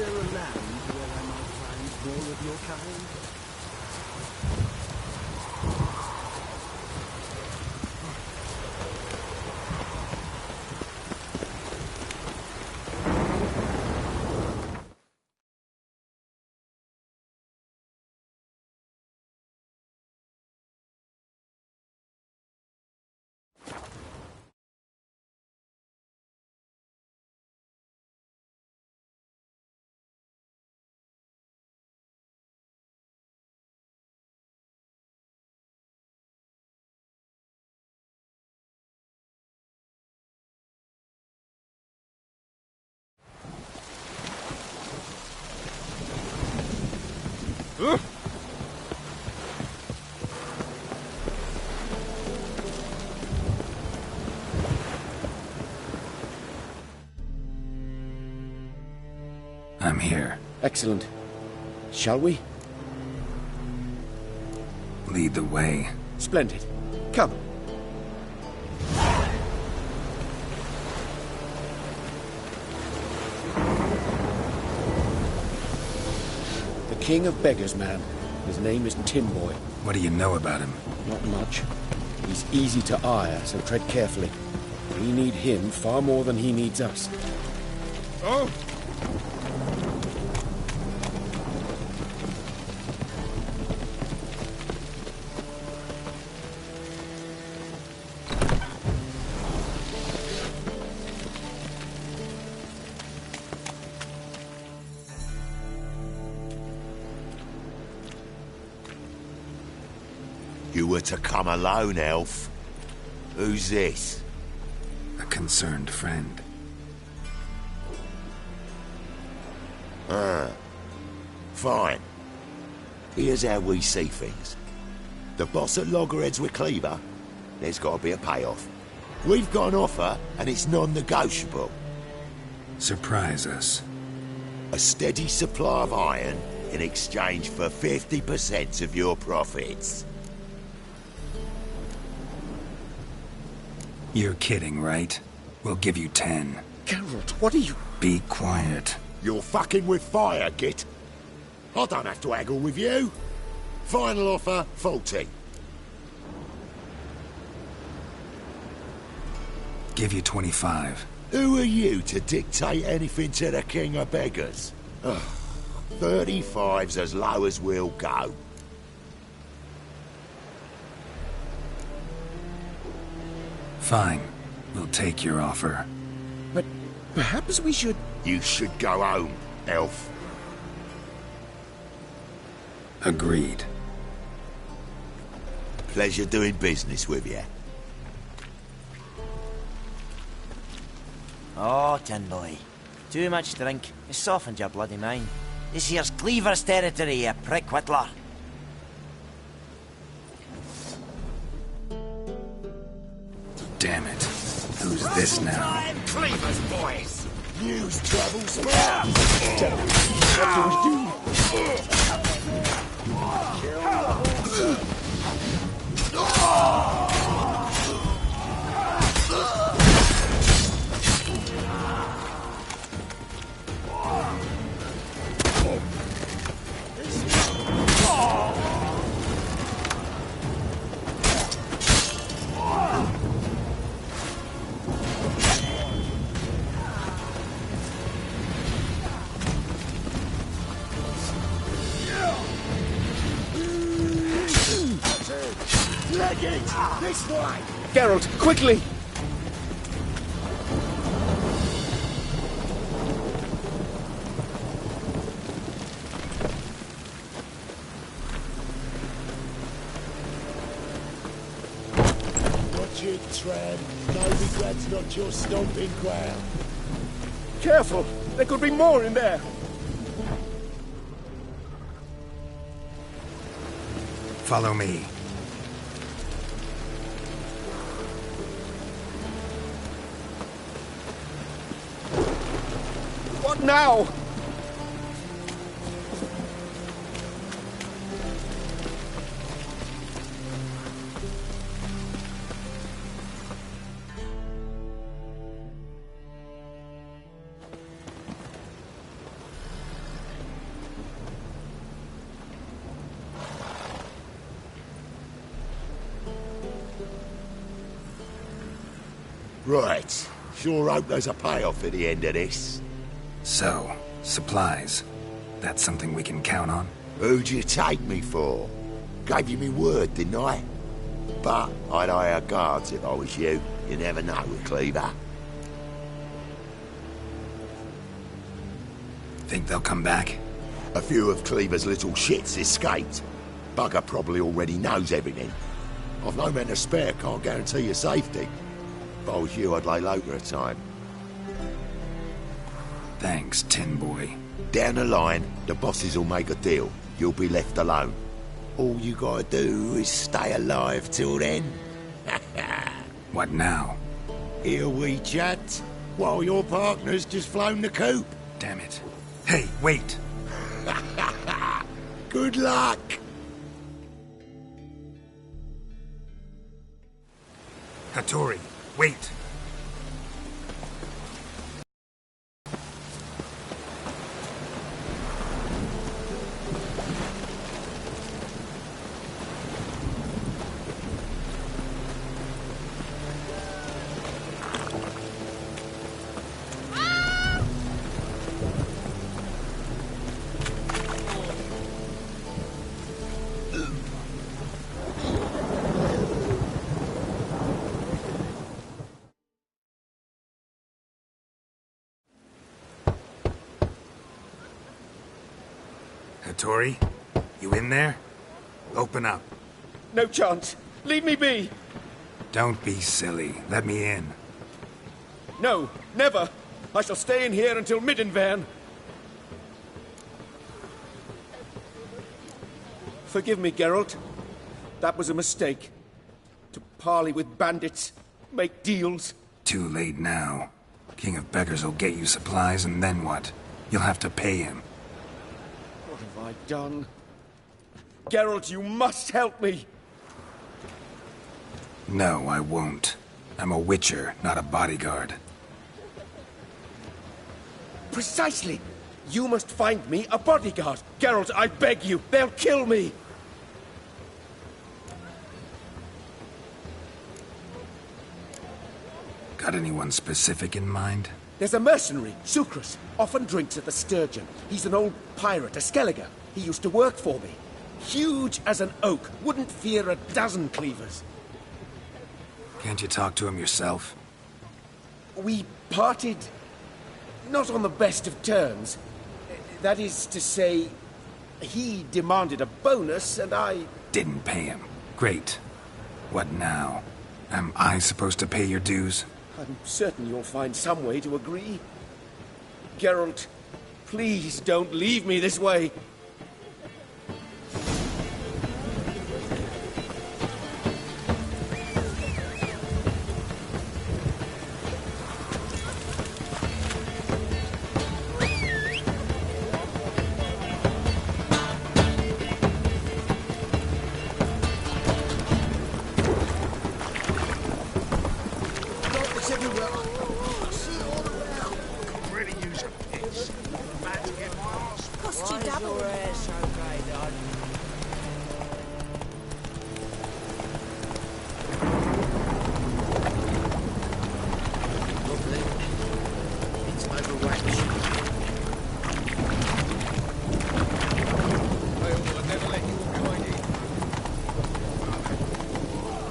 there a land where I might find more of your kind? I'm here. Excellent. Shall we? Lead the way. Splendid. Come. The King of Beggars, man. His name is Tin Boy. What do you know about him? Not much. He's easy to ire, so tread carefully. We need him far more than he needs us. Oh! You were to come alone, elf. Who's this? A concerned friend. Fine. Here's how we see things. The boss at Loggerheads with Cleaver, there's got to be a payoff. We've got an offer, and it's non-negotiable. Surprise us. A steady supply of iron in exchange for 50% of your profits. You're kidding, right? We'll give you 10. Geralt, what are you... Be quiet. You're fucking with fire, Git. I don't have to haggle with you. Final offer, 40. Give you 25. Who are you to dictate anything to the King of Beggars? Ugh, 35's as low as we'll go. Fine. We'll take your offer. But perhaps we should... You should go home, elf. Agreed. Pleasure doing business with you. Oh, Tin Boy. Too much drink. You softened your bloody mind. This here's Cleaver's territory, you prick whittler. Damn it. Who's this now? I'm Cleaver's boys. News travels fast. What do we do? This way! Geralt, quickly! Watch it, tread. Novigrad's not your stomping ground. Careful! There could be more in there! Follow me. What now? Right. Sure hope there's a payoff at the end of this. So, supplies. That's something we can count on? Who'd you take me for? Gave you me word, didn't I? But I'd hire guards if I was you. You never know with Cleaver. Think they'll come back? A few of Cleaver's little shits escaped. Bugger probably already knows everything. I've no men to spare, can't guarantee your safety. If I was you, I'd lay low for a time. Thanks, Tin Boy. Down the line, the bosses will make a deal. You'll be left alone. All you gotta do is stay alive till then. What now? Here we chat, while your partner's just flown the coop. Damn it. Hey, wait! Good luck! Hattori, wait! Hattori, you in there? Open up. No chance. Leave me be. Don't be silly. Let me in. No, never. I shall stay in here until Middenvern. Forgive me, Geralt. That was a mistake. To parley with bandits, make deals. Too late now. King of Beggars will get you supplies, and then what? You'll have to pay him. What have I done? Geralt, you must help me! No, I won't. I'm a witcher, not a bodyguard. Precisely! You must find me a bodyguard. Geralt, I beg you, they'll kill me! Got anyone specific in mind? There's a mercenary, Sucrus. Often drinks at the Sturgeon. He's an old pirate, a Skelliger. He used to work for me. Huge as an oak. Wouldn't fear a dozen cleavers. Can't you talk to him yourself? We parted... not on the best of terms. That is to say, he demanded a bonus, and I... Didn't pay him. Great. What now? Am I supposed to pay your dues? I'm certain you'll find some way to agree. Geralt, please don't leave me this way.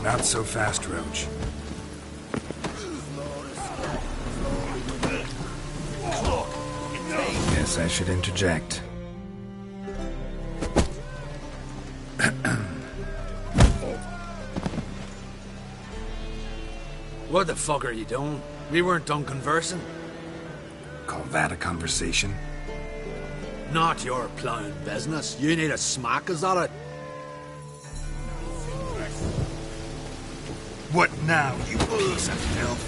Not so fast, Roach. Guess I should interject. What the fuck are you doing? We weren't done conversing. Call that a conversation? Not your plowing business. You need a smack, is that it? What now, you piece of filth?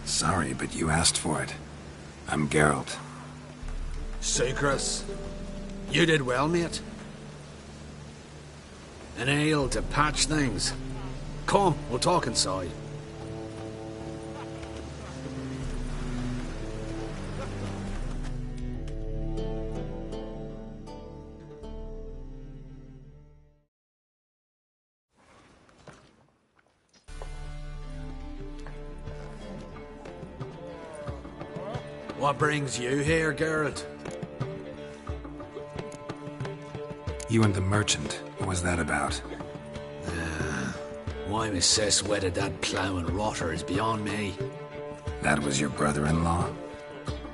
Sorry, but you asked for it. I'm Geralt. Sucrus. You did well, mate. An ale to patch things. Come, we'll talk inside. What brings you here, Geralt? You and the merchant. What was that about? Why Miss Sis wedded that plough and rotter is beyond me. That was your brother-in-law?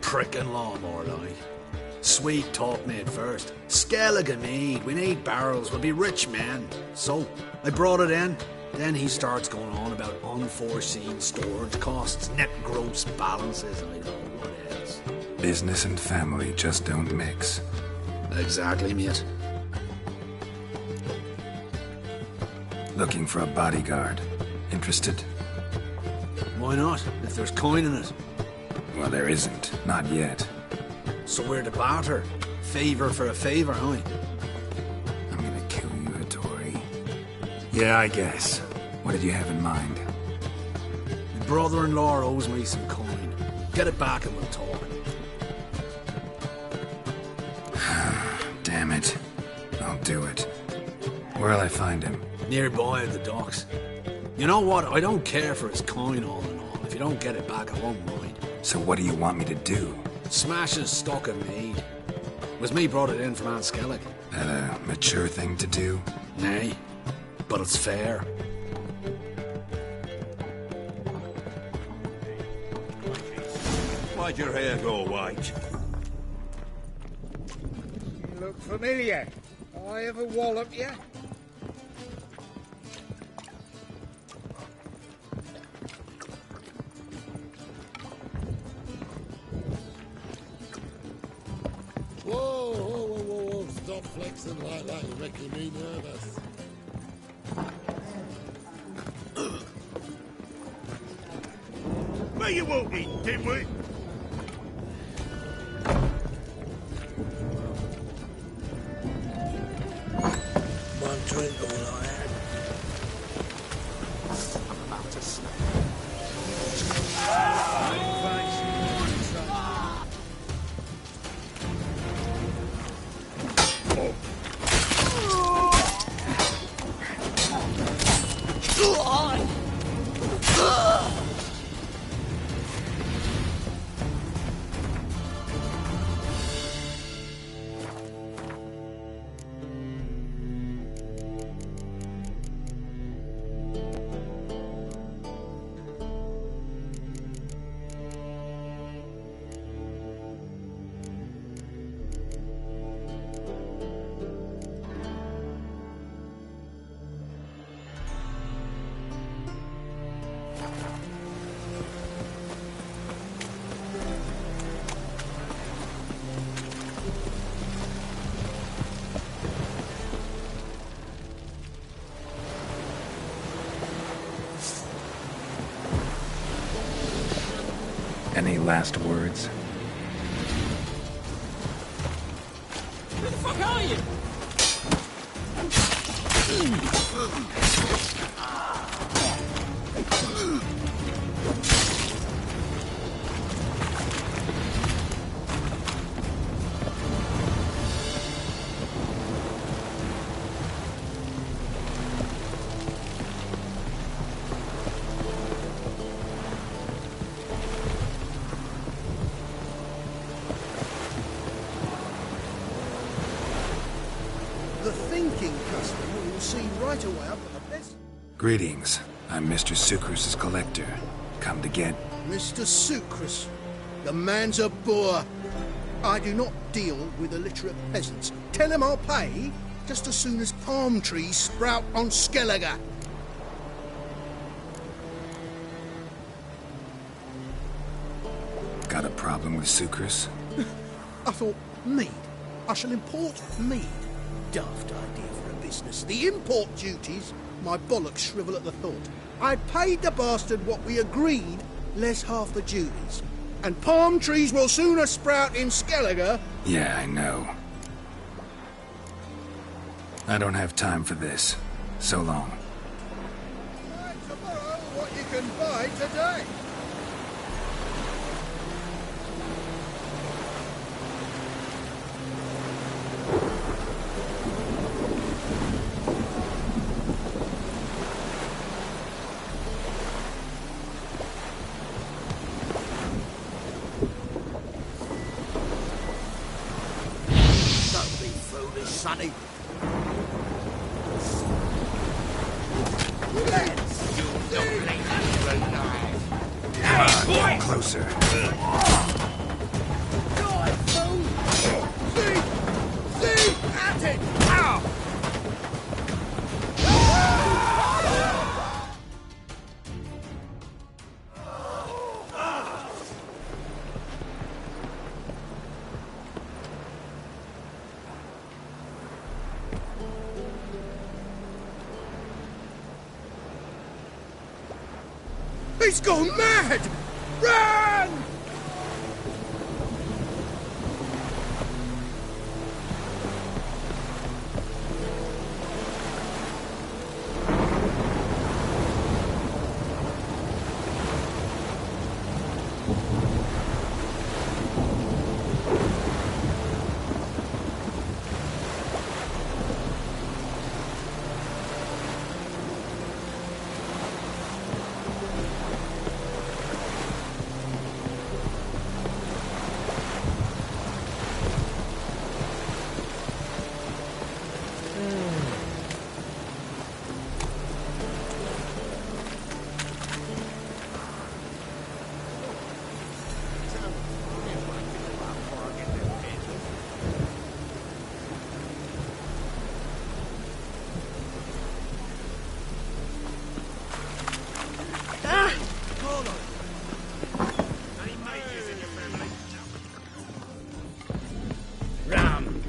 Prick-in-law, more like. Sweet taught me at first. Skellige mead, we need barrels, we'll be rich men. So, I brought it in. Then he starts going on about unforeseen storage costs, net gross balances, and I don't know what else. Business and family just don't mix. Exactly, mate. Looking for a bodyguard. Interested? Why not, if there's coin in it? Well, there isn't. Not yet. So we're to barter. Favour for a favour, huh? I'm gonna kill you, Hattori. Yeah, I guess. What did you have in mind? My brother-in-law owes me some coin. Get it back and we'll talk. Damn it. I'll do it. Where'll I find him? Nearby at the docks. You know what? I don't care for his coin all in all. If you don't get it back, I won't mind. So what do you want me to do? Smash his stock of mead. It was me brought it in from Aunt Skellig. That a mature thing to do? Nay, but it's fair. Why'd your hair go white? You look familiar. I ever wallop you? Whoa, stop flexing like that, you're making me nervous. Where you walking, dimwit? One drink all I had. I'm about to snap. Any last words? Who the fuck are you? The thinking customer will see right away up at the best. Greetings. I'm Mr. Sucrus's collector. Come to get... Mr. Sucrus, the man's a boor. I do not deal with illiterate peasants. Tell him I'll pay just as soon as palm trees sprout on Skellige. Got a problem with Sucrus? I thought, mead. I shall import mead. Daft idea for a business. The import duties, my bollocks shrivel at the thought. I paid the bastard what we agreed, less half the duties. And palm trees will sooner sprout in Skellige. Yeah, I know. I don't have time for this. So long. Buy tomorrow what you can buy today. Don't be foolish, sonny. Let's use the blade knife. Come on, get closer. Die, fool! See at it! Ow! He's gone mad! Run!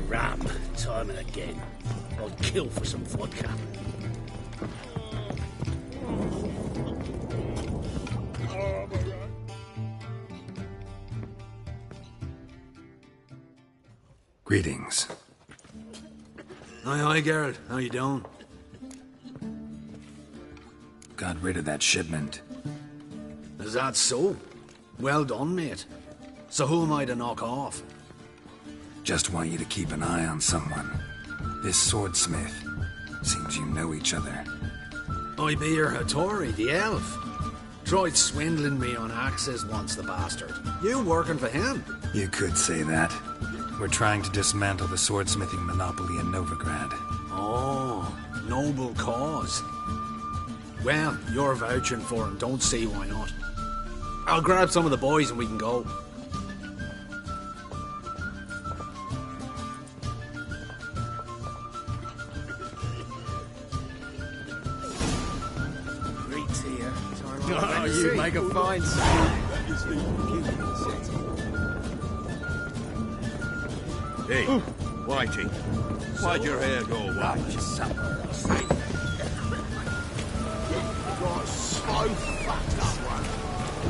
Ram. Time and again. I'd kill for some vodka. Greetings. Hi, Geralt. How you doing? Got rid of that shipment. Is that so? Well done, mate. So who am I to knock off? Just want you to keep an eye on someone. This swordsmith. Seems you know each other. I be your Hattori, the elf. Tried swindling me on axes once, the bastard. You working for him? You could say that. We're trying to dismantle the swordsmithing monopoly in Novigrad. Oh, noble cause. Well, you're vouching for him, don't see why not. I'll grab some of the boys and we can go. Greets here. Oh, you make a fine Hey, Whitey. Why'd your hair go white? Got so fucked up one.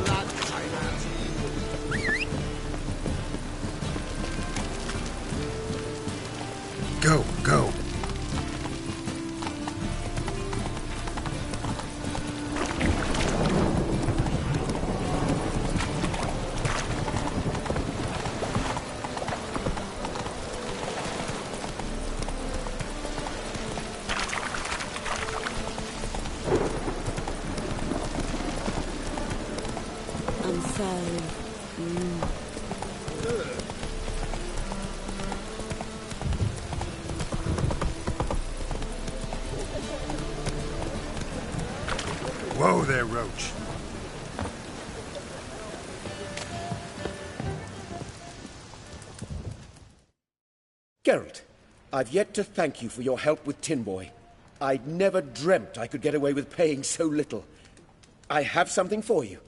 Blood came out. Go. I'm sorry. Whoa there, Roach. Geralt, I've yet to thank you for your help with Tin Boy. I'd never dreamt I could get away with paying so little. I have something for you.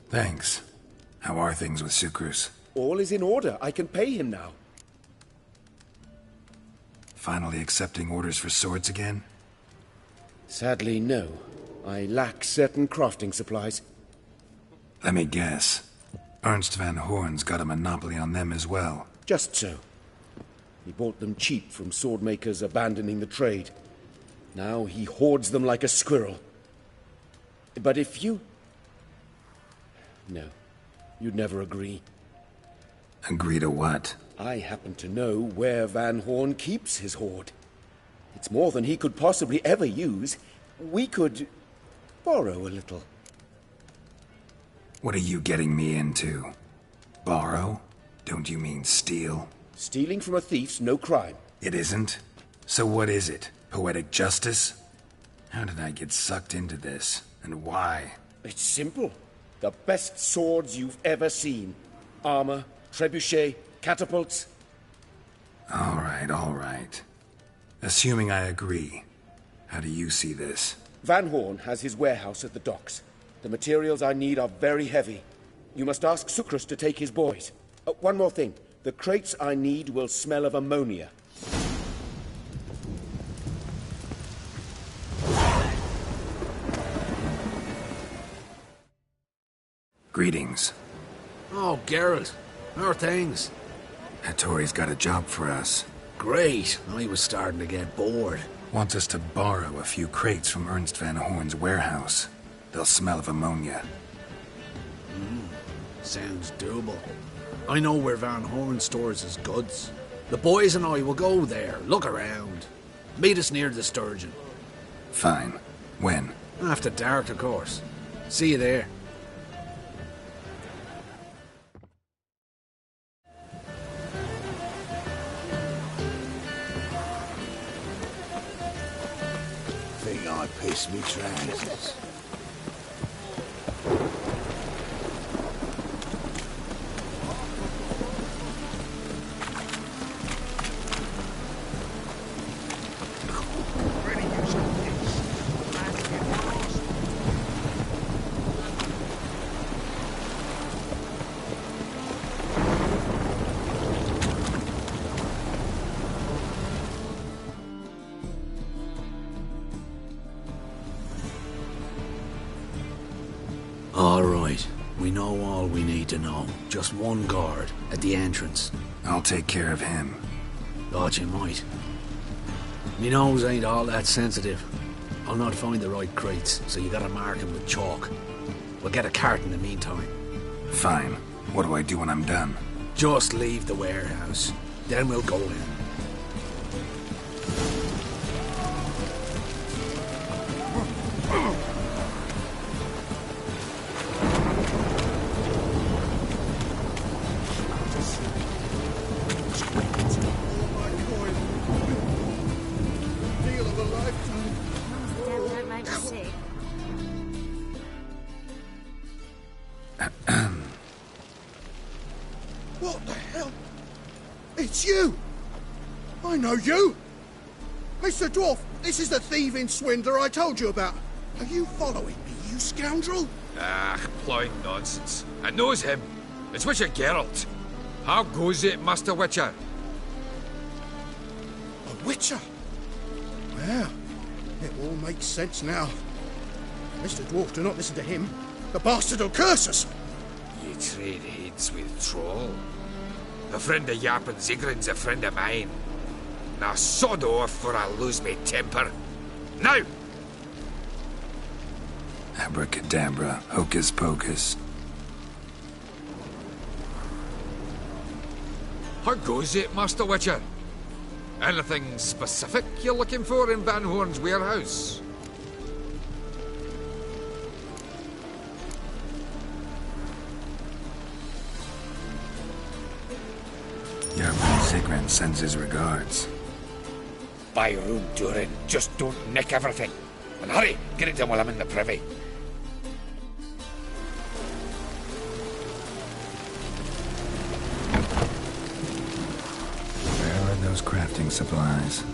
Thanks. How are things with Sukrus? All is in order. I can pay him now. Finally accepting orders for swords again? Sadly, no. I lack certain crafting supplies. Let me guess. Ernst van Horn's got a monopoly on them as well. Just so. He bought them cheap from swordmakers abandoning the trade. Now he hoards them like a squirrel. But if you... No, you'd never agree. Agree to what? I happen to know where Van Horn keeps his hoard. It's more than he could possibly ever use. We could borrow a little. What are you getting me into? Borrow? Don't you mean steal? Stealing from a thief's no crime. It isn't? So what is it? Poetic justice? How did I get sucked into this? And why? It's simple. The best swords you've ever seen. Armor, trebuchet, catapults. All right. Assuming I agree, how do you see this? Van Horn has his warehouse at the docks. The materials I need are very heavy. You must ask Sucrus to take his boys. One more thing. The crates I need will smell of ammonia. Greetings. Oh, Geralt. How are things? Hattori's got a job for us. Great. I was starting to get bored. Wants us to borrow a few crates from Ernst Van Horn's warehouse. They'll smell of ammonia. Sounds doable. I know where Van Horn stores his goods. The boys and I will go there, look around. Meet us near the Sturgeon. Fine. When? After dark, of course. See you there. Think I pissed me trousers. All right. We know all we need to know. Just one guard at the entrance. I'll take care of him. Thought you might. Me nose ain't all that sensitive. I'll not find the right crates, so you gotta mark them with chalk. We'll get a cart in the meantime. Fine. What do I do when I'm done? Just leave the warehouse. Then we'll go in. Deal of a lifetime. Don't make me sick. What the hell? It's you! I know you! Mr. Dwarf, this is the thieving swindler I told you about. Are you following me, you scoundrel? Ah, plowing nonsense. I knows him. It's Witcher Geralt. How goes it, Master Witcher? A witcher? Well, it all makes sense now. Mr. Dwarf, do not listen to him. The bastard will curse us. Ye trade heads with troll. A friend of Yarp and Zigrin's a friend of mine. Now sod off, for I lose me temper. Now! Abracadabra, hocus pocus. How goes it, Master Witcher? Anything specific you're looking for in Van Horn's warehouse? Yarp and Zigrin sends his regards. Buy room, Durin. Just don't nick everything. And hurry, get it done while I'm in the privy. Where are those crafting supplies?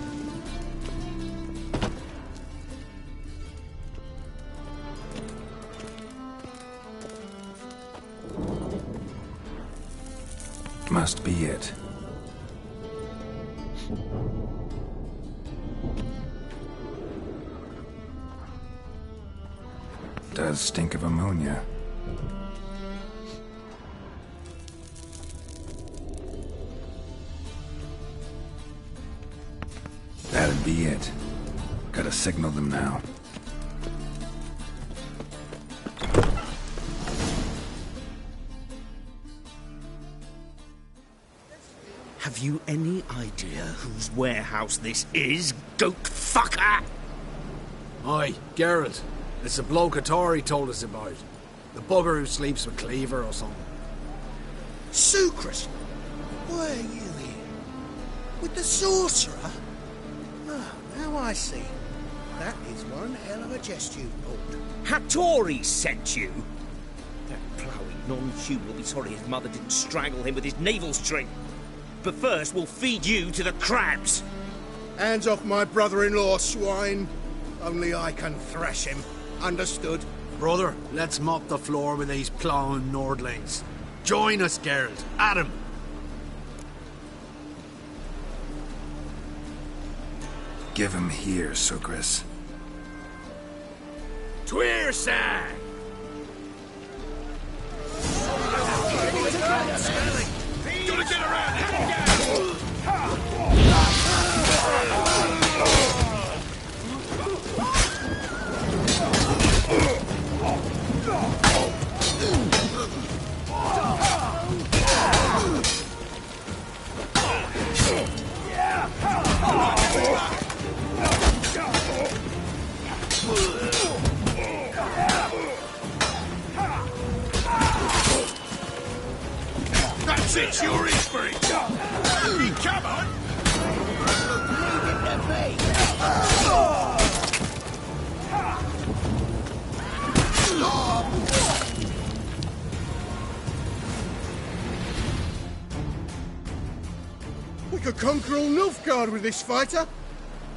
Must be it. Does stink of ammonia. signal them now. Have you any idea whose warehouse this is, goat fucker? Aye, Geralt. It's the bloke Atari told us about. The bugger who sleeps with Cleaver or something. Sucrus! Why are you here? With the sorcerer? Ah, now I see. That is one hell of a jest you pulled. Hattori sent you? That ploughing non-human will be sorry his mother didn't strangle him with his navel string. But first, we'll feed you to the crabs. Hands off my brother-in-law, swine. Only I can thrash him. Understood? Brother, let's mop the floor with these ploughing Nordlings. Join us, Geralt. Adam. Give him here, Sucrus. Tweersang! Gonna get around That's it, you're in for it! Come on! We could conquer all Nilfgaard with this fighter.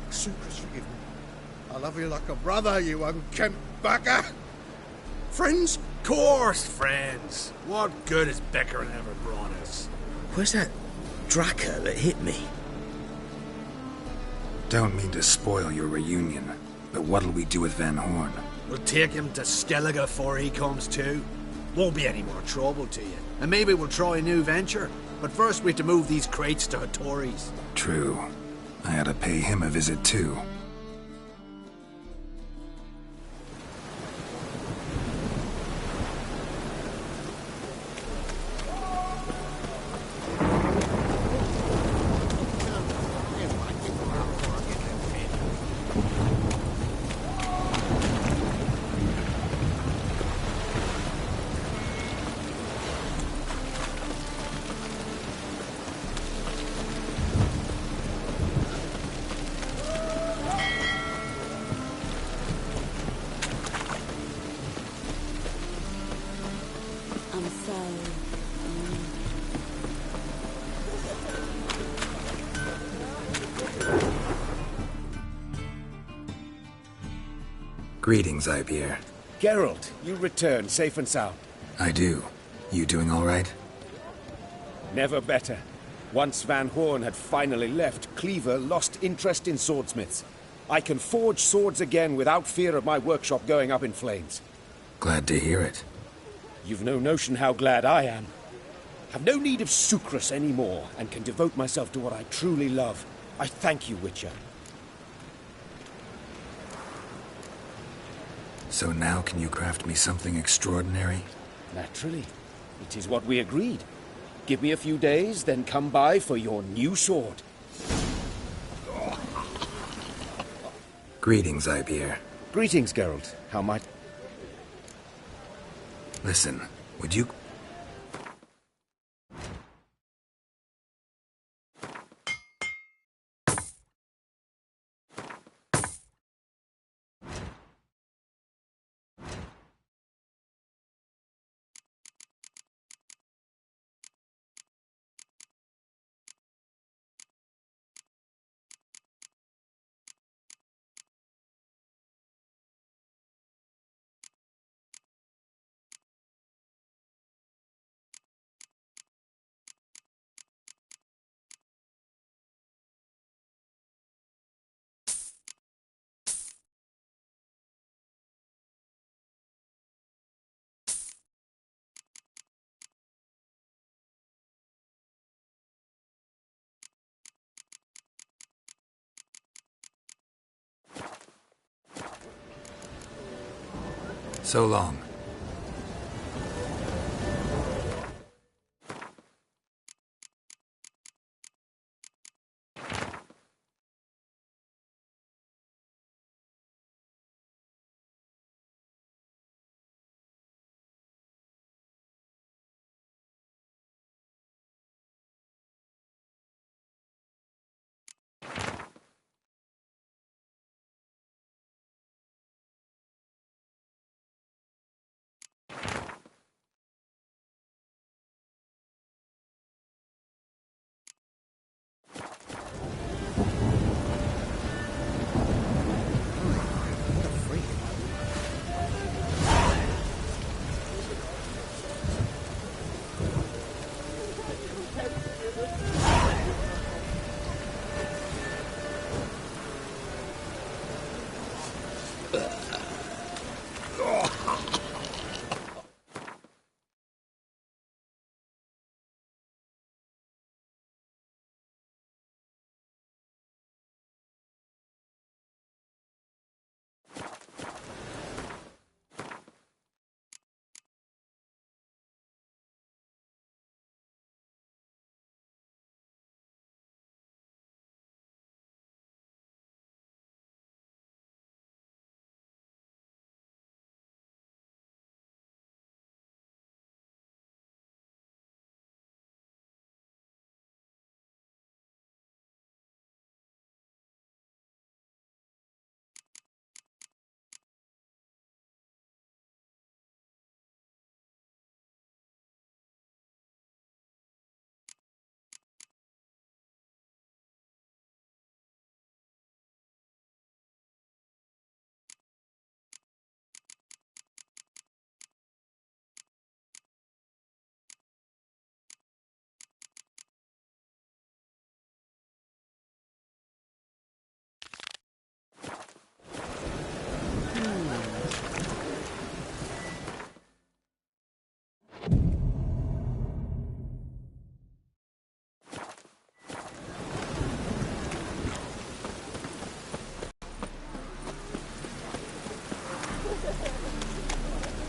Sucrus, forgive me. I love you like a brother, you unkempt bugger. Friends? Course, friends. What good has Beckering ever brought us? Where's that Draka that hit me? Don't mean to spoil your reunion, but what'll we do with Van Horn? We'll take him to Skellige before he comes to. Won't be any more trouble to you. And maybe we'll try a new venture. But first we have to move these crates to Hattori's. True. I ought to pay him a visit too. I'm sorry. Greetings, Ipier. Geralt, you return safe and sound. I do. You doing all right? Never better. Once Van Horn had finally left, Cleaver lost interest in swordsmiths. I can forge swords again without fear of my workshop going up in flames. Glad to hear it. You've no notion how glad I am. Have no need of Sucrus anymore, and can devote myself to what I truly love. I thank you, Witcher. So now can you craft me something extraordinary? Naturally. It is what we agreed. Give me a few days, then come by for your new sword. Greetings, Ipier. Greetings, Geralt. How might... Listen, would you... So long.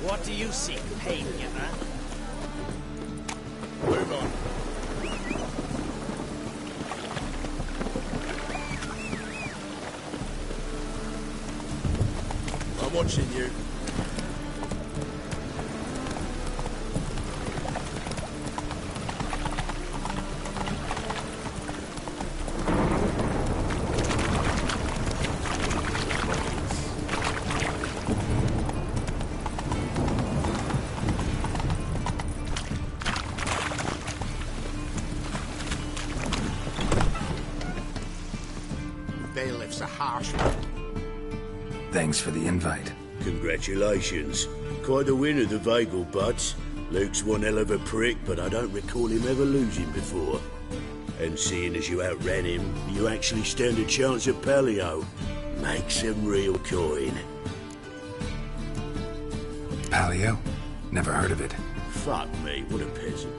What do you seek, pain-giver? Move on. I'm watching you. Bailiff's a harsh one. Thanks for the invite. Congratulations. Quite a winner, the Vagel Butts. Luke's one hell of a prick, but I don't recall him ever losing before. And seeing as you outran him, you actually stand a chance at Paleo. Make some real coin. Paleo? Never heard of it. Fuck me, what a peasant.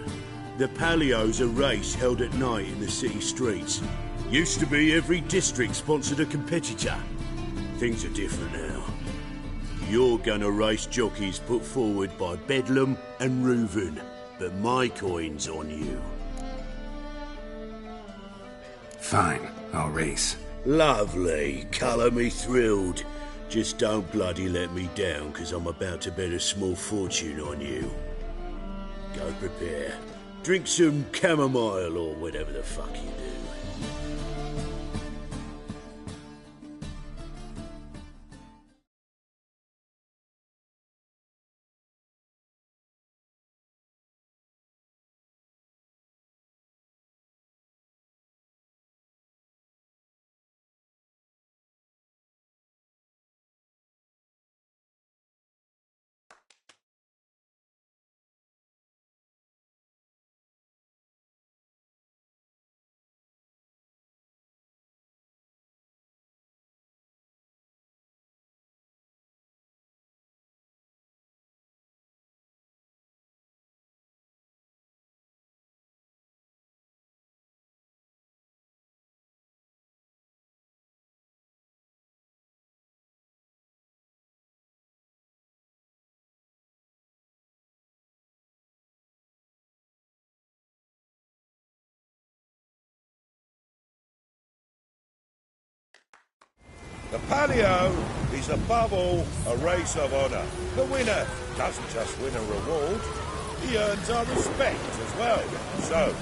The Paleo's a race held at night in the city streets. Used to be every district sponsored a competitor. Things are different now. You're gonna race jockeys put forward by Bedlam and Reuven, but my coin's on you. Fine, I'll race. Lovely, colour me thrilled. Just don't bloody let me down, 'cause I'm about to bet a small fortune on you. Go prepare. Drink some chamomile or whatever the fuck you do. The palio is above all a race of honour. The winner doesn't just win a reward, he earns our respect as well. So,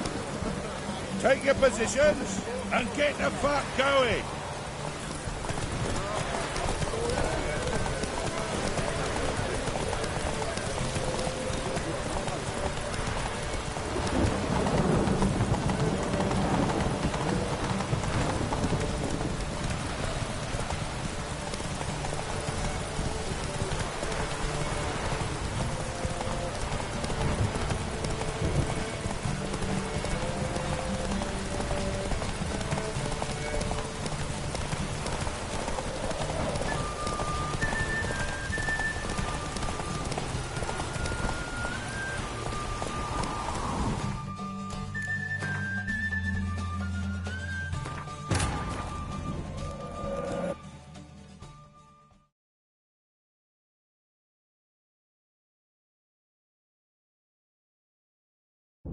take your positions and get the fuck going!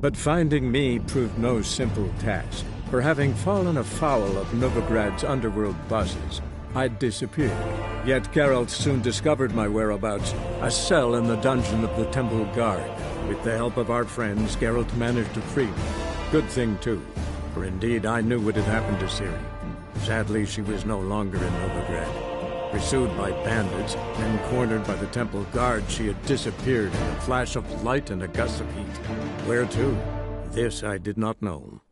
But finding me proved no simple task, for having fallen afoul of Novigrad's underworld bosses, I'd disappeared. Yet Geralt soon discovered my whereabouts, a cell in the dungeon of the Temple Guard. With the help of our friends, Geralt managed to free me. Good thing, too, for indeed I knew what had happened to Ciri. Sadly, she was no longer in Novigrad. Pursued by bandits, then cornered by the Temple Guard, she had disappeared in a flash of light and a gust of heat. Where to? This I did not know.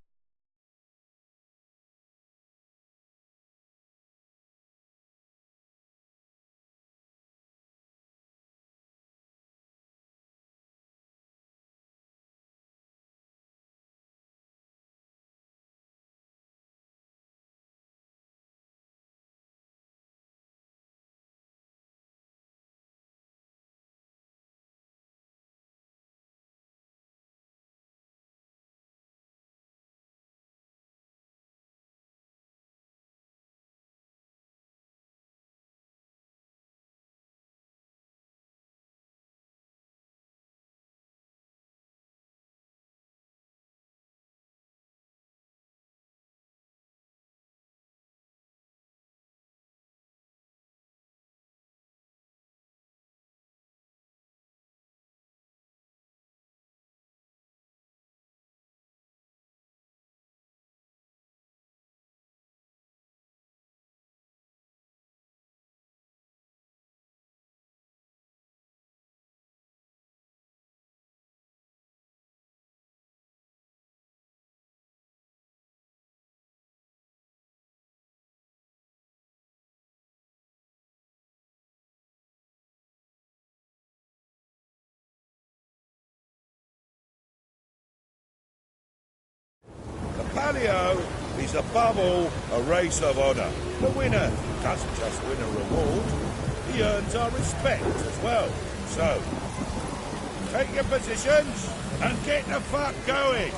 Palio is above all a race of honour. The winner doesn't just win a reward, he earns our respect as well. So, take your positions and get the fuck going!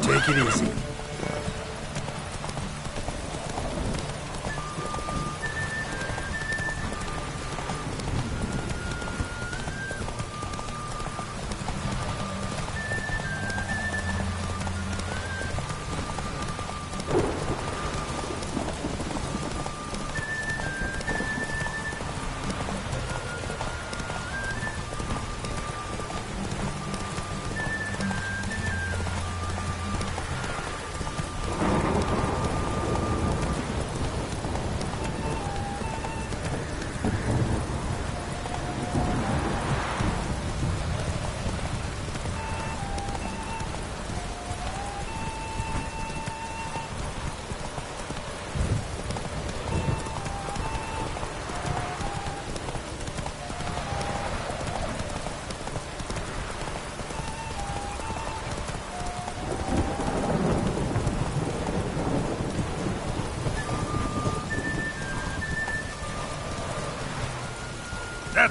Take it easy.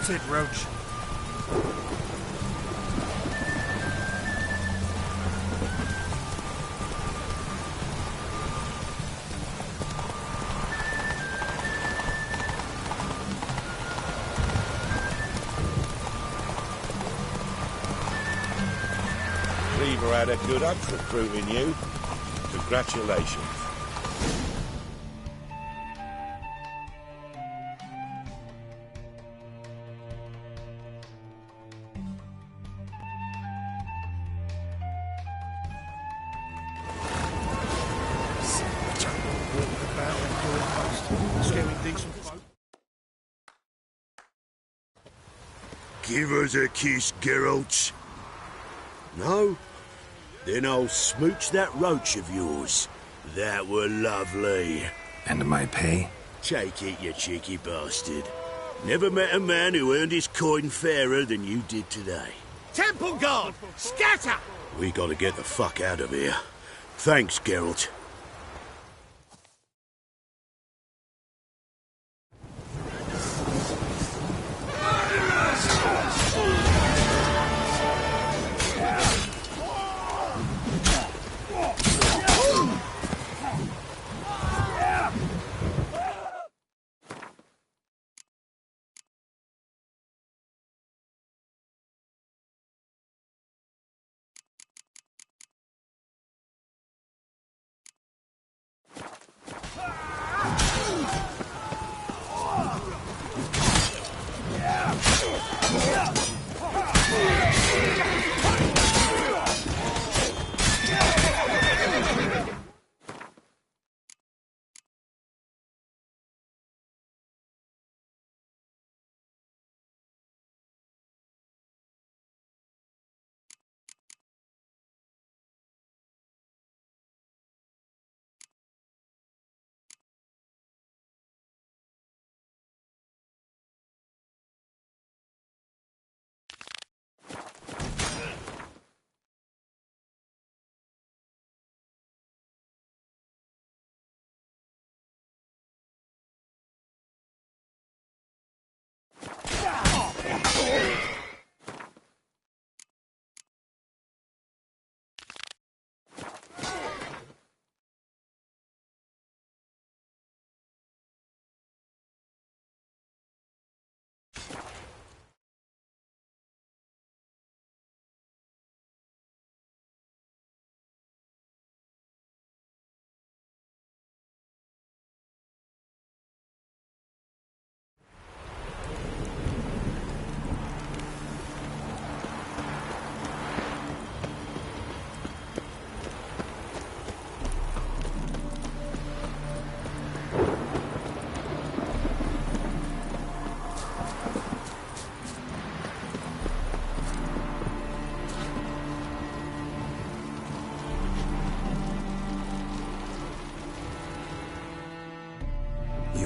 That's it, Roach. Cleaver had a good hunch recruiting you. Congratulations. Give us a kiss, Geralt. No? Then I'll smooch that roach of yours. That were lovely. And my pay? Take it, you cheeky bastard. Never met a man who earned his coin fairer than you did today. Temple Guard! Scatter! We gotta get the fuck out of here. Thanks, Geralt.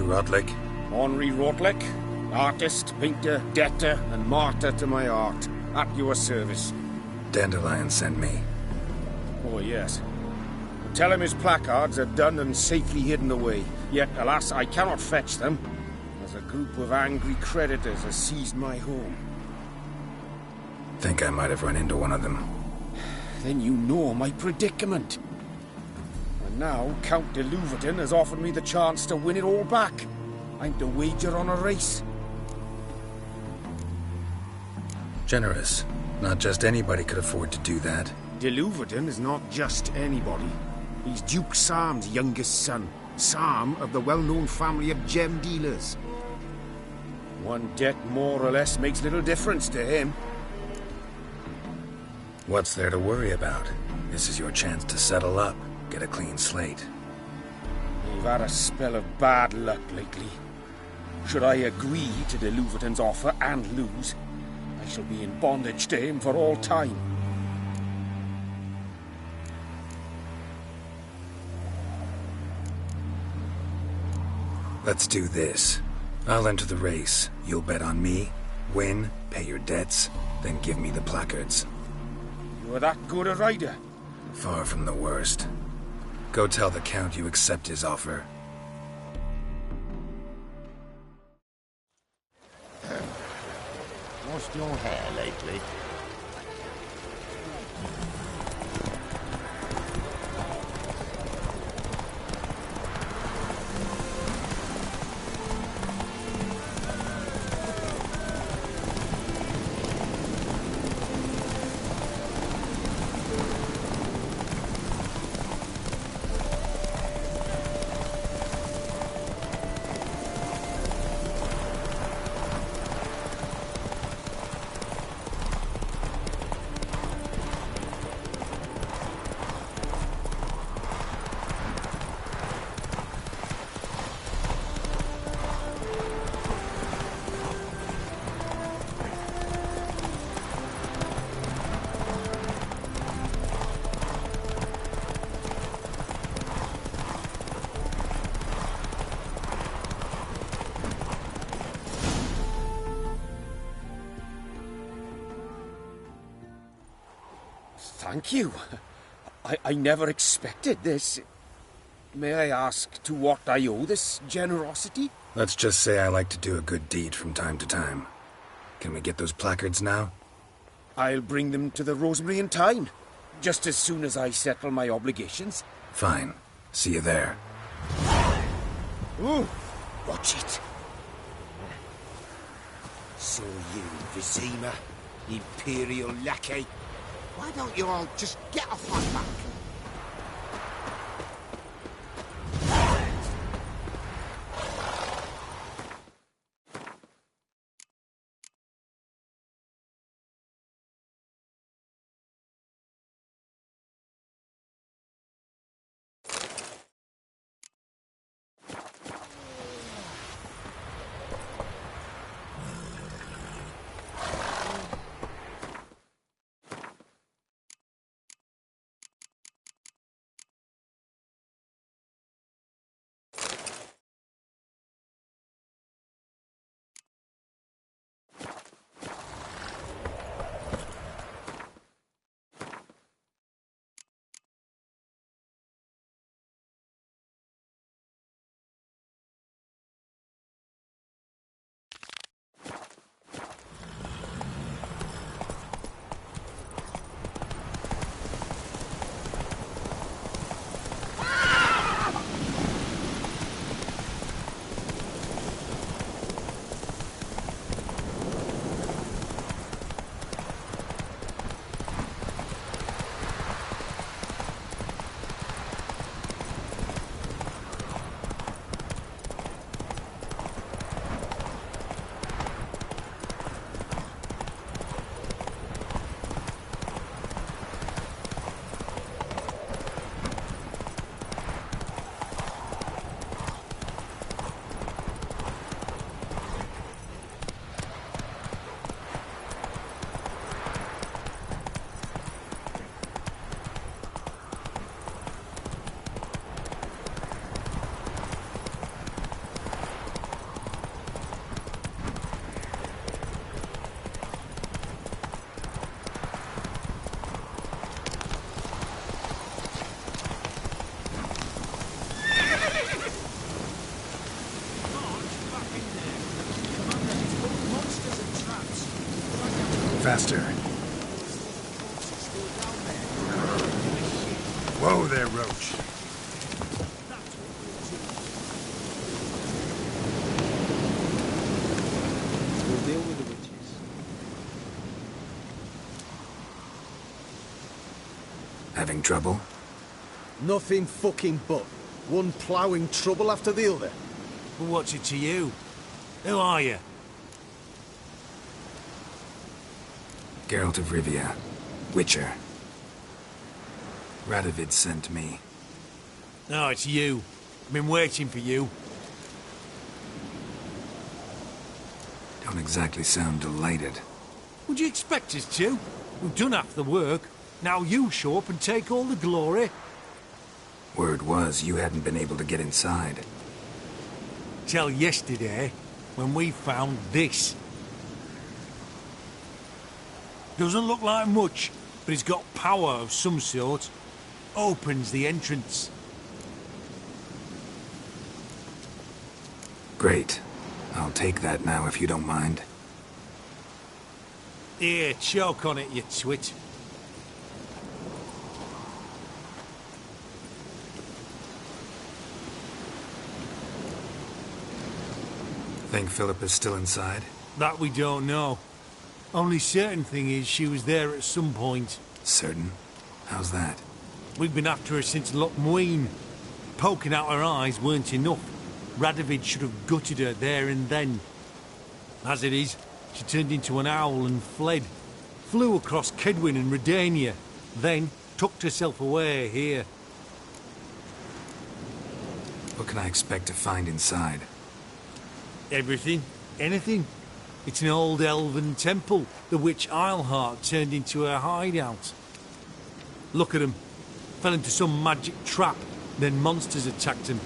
Rotlick? Henri Rotlick, artist, painter, debtor, and martyr to my art. At your service. Dandelion sent me. Oh, yes. Tell him his placards are done and safely hidden away. Yet, alas, I cannot fetch them, as a group of angry creditors has seized my home. Think I might have run into one of them. Then you know my predicament. And now, Count de Louverton has offered me the chance to win it all back. I'm to wager on a race. Generous. Not just anybody could afford to do that. De Louverton is not just anybody. He's Duke Sam's youngest son. Sam of the well-known family of gem dealers. One debt more or less makes little difference to him. What's there to worry about? This is your chance to settle up, get a clean slate. We've had a spell of bad luck lately. Should I agree to de Louverton's offer and lose, I shall be in bondage to him for all time. Let's do this. I'll enter the race. You'll bet on me, win, pay your debts, then give me the placards. You're that good a rider? Far from the worst. Go tell the Count you accept his offer. lost your hair lately? Thank you. I never expected this. May I ask to what I owe this generosity? Let's just say I like to do a good deed from time to time. Can we get those placards now? I'll bring them to the Rosemary in time, just as soon as I settle my obligations. Fine. See you there. Ooh, watch it. So you, Vizima, Imperial lackey. Why don't you all just get off my back? Faster. Whoa there, Roach. We'll deal with the witches. Having trouble? Nothing fucking but. One ploughing trouble after the other. Well, what's it to you? Who are you? Geralt of Rivia. Witcher. Radovid sent me. No, it's you. I've been waiting for you. Don't exactly sound delighted. Would you expect us to? We've done half the work. Now you show up and take all the glory. Word was you hadn't been able to get inside. Till yesterday, when we found this. Doesn't look like much, but it's got power of some sort. Opens the entrance. Great. I'll take that now if you don't mind. Here, choke on it, you twit. Think Philip is still inside? That we don't know. Only certain thing is she was there at some point. Certain? How's that? We've been after her since Lochmuin. Poking out her eyes weren't enough. Radovid should have gutted her there and then. As it is, she turned into an owl and fled. Flew across Kedwin and Redania. Then tucked herself away here. What can I expect to find inside? Everything. Anything. It's an old elven temple, the witch Eilhart turned into her hideout. Look at him. Fell into some magic trap, then monsters attacked him.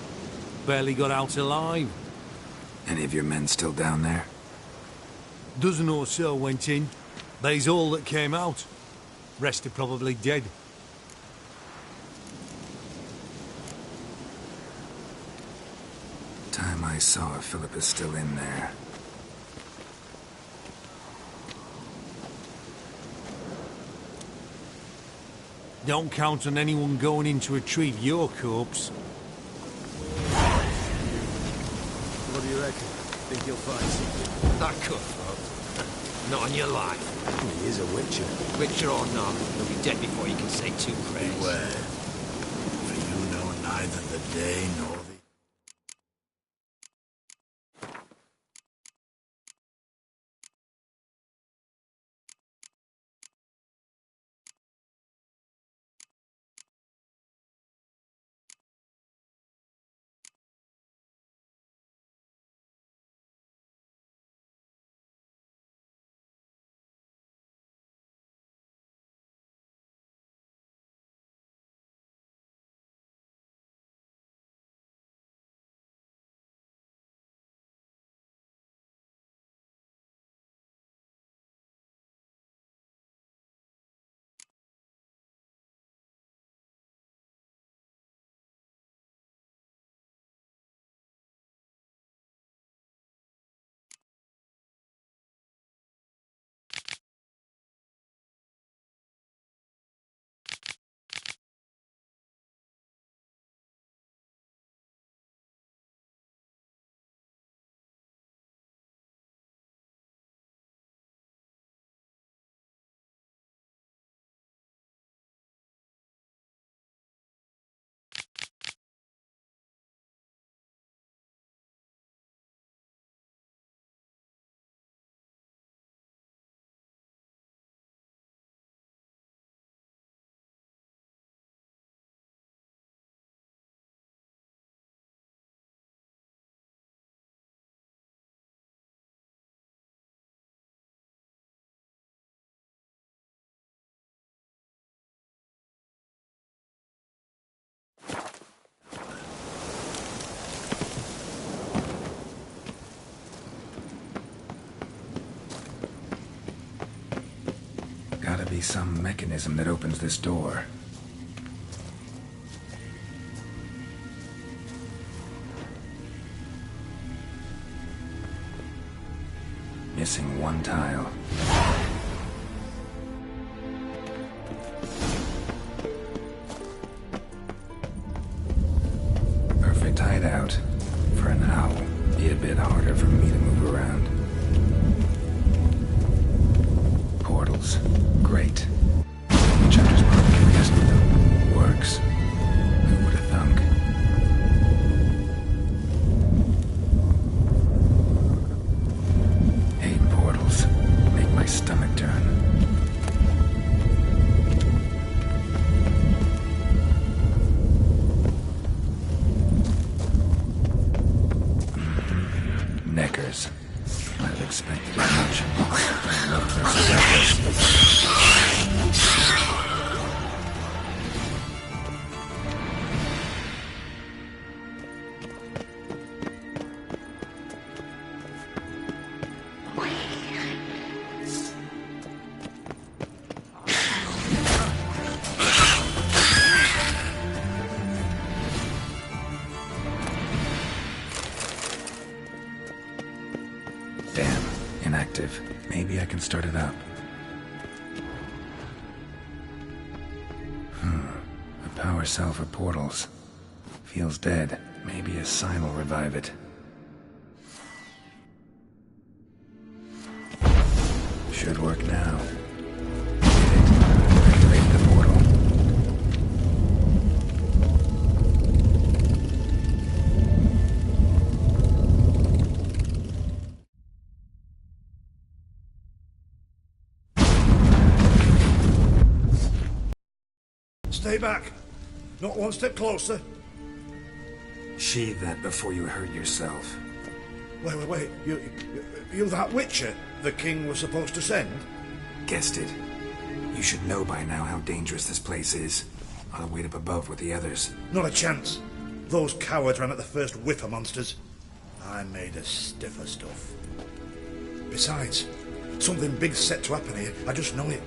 Barely got out alive. Any of your men still down there? Dozen or so went in. They's all that came out. Rest are probably dead. Time I saw if Philip is still in there. Don't count on anyone going in to retrieve your corpse. What do you reckon? Think you'll find something? That could, not on your life. He is a witcher. Witcher or not, he'll be dead before you can say two prayers. Beware, for you know neither the day nor the... Gotta be some mechanism that opens this door. Missing one tile. Perfect hideout. For an owl. Be a bit harder for me to move around. Portals. Great. Chapter's probably curious with them. Works. Who would have thunk? Hate portals. Make my stomach turn. Neckers. I'd have expected as much. I love those neckers. Damn, inactive. Maybe I can start it up. power cell for portals. Feels dead. Maybe a sign will revive it. Should work now. Hit it. Activate the portal. Stay back. Not one step closer. Sheathe that before you hurt yourself. Wait. You that Witcher the king was supposed to send? Guessed it. You should know by now how dangerous this place is. I'll wait up above with the others. Not a chance. Those cowards ran at the first whiff of monsters. I made a stiffer stuff. Besides, something big's set to happen here. I just know it.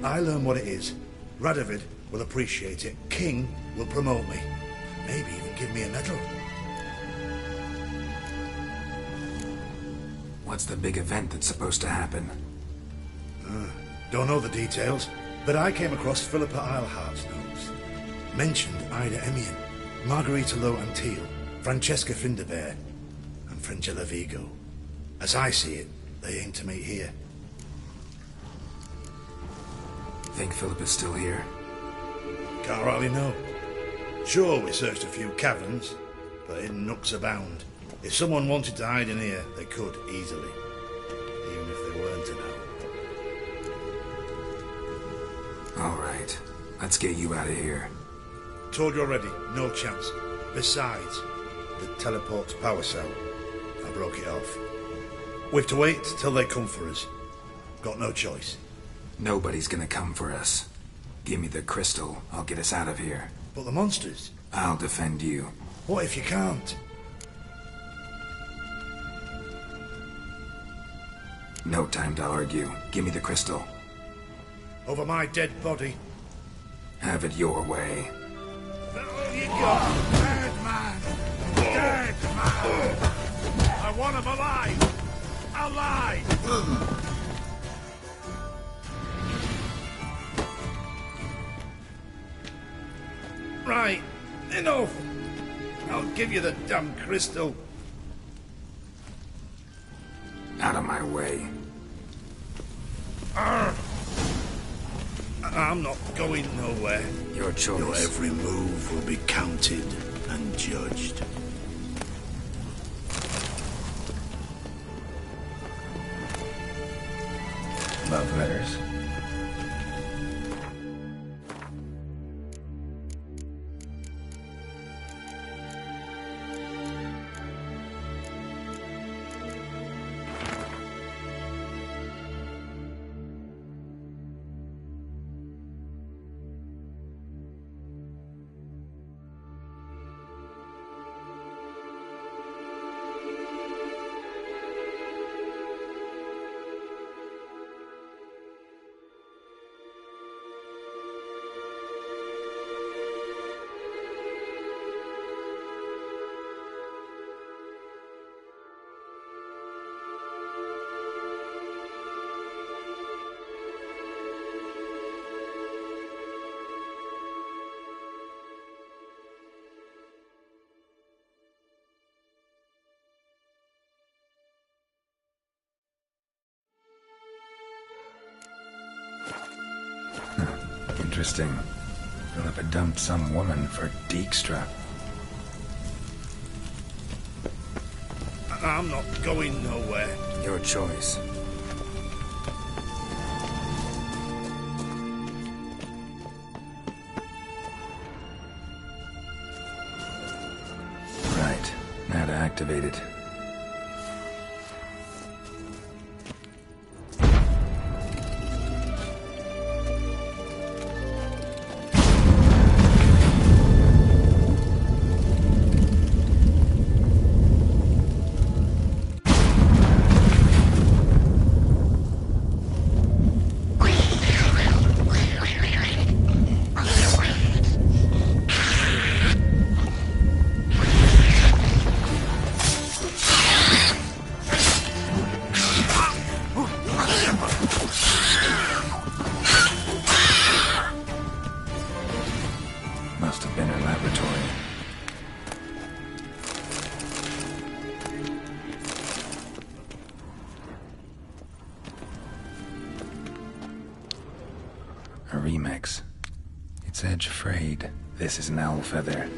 I learn what it is. Radovid will appreciate it. King will promote me. Maybe even give me a medal. What's the big event that's supposed to happen? Don't know the details, but I came across Philippa Eilhart's notes. Mentioned Ida Emian, Margarita Lo Antille, Francesca Finderbear, and Frangella Vigo. As I see it, they aim to meet here. Think Philippa's still here? Can't rightly know. Sure, we searched a few caverns, but hidden nooks abound. If someone wanted to hide in here, they could, easily. Even if they weren't to know. All right. Let's get you out of here. Told you already, no chance. Besides, the teleport's power cell. I broke it off. We've to wait till they come for us. Got no choice. Nobody's gonna come for us. Give me the crystal. I'll get us out of here. But the monsters? I'll defend you. What if you can't? No time to argue. Give me the crystal. Over my dead body. Have it your way. You got dead man! Dead man! I want him alive! Alive! Right, enough! I'll give you the damn crystal. Out of my way. I'm not going nowhere. Your choice. Your every move will be counted and judged. Love letters. Interesting. Philippa dumped some woman for Dijkstra. I'm not going nowhere. Your choice. Right. Now to activate it. A remix. It's Edge Frayed. This is an owl feather.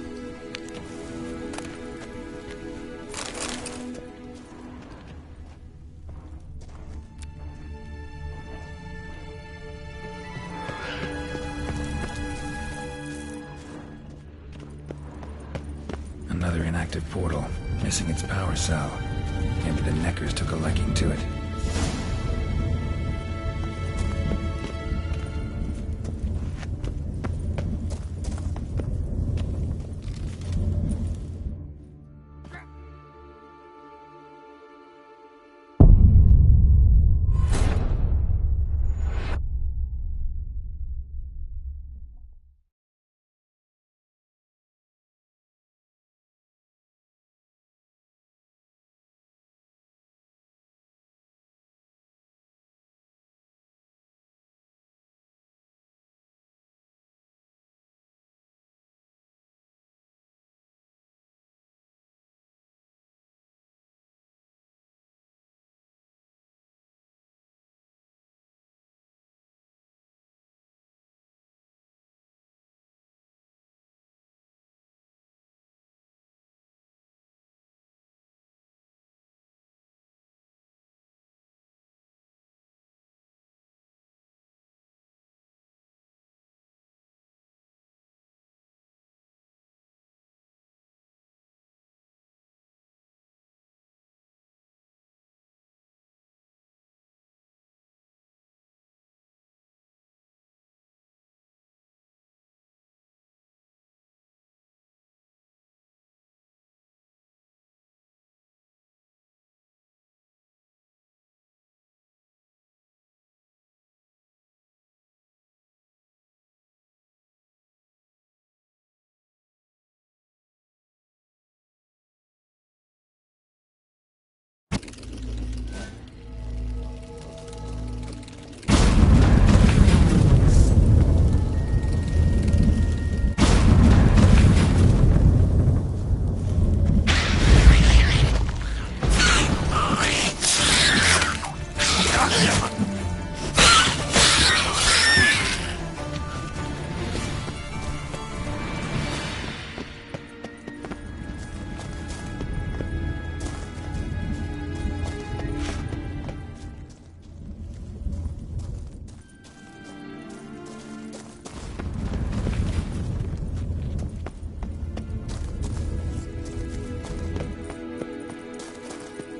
Another inactive portal, missing its power cell. Maybe the Neckers took a liking to it.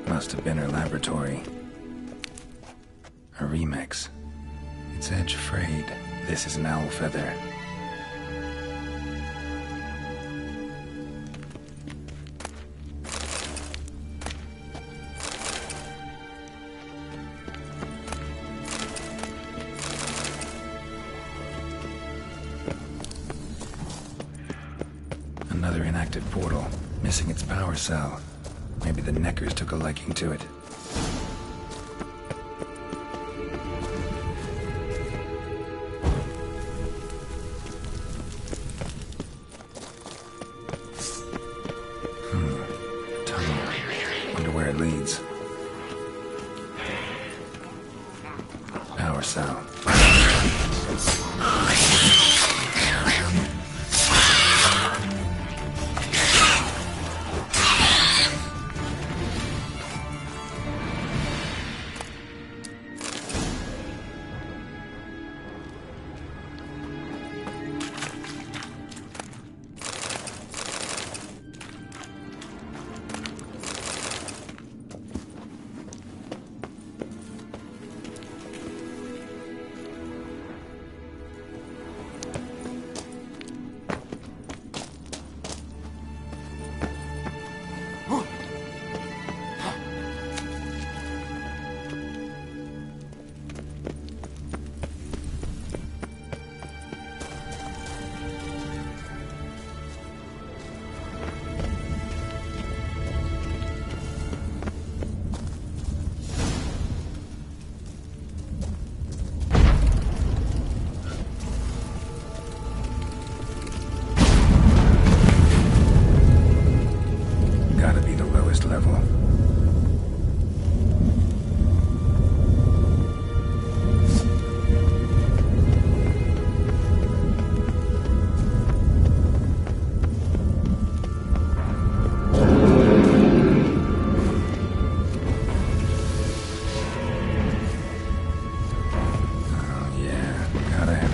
Must have been her laboratory. A remix. It's Edge Frayed. This is an owl feather. Another inactive portal, missing its power cell. Maybe the Neckers took a liking to it. Tunnel. Wonder where it leads. Power cell.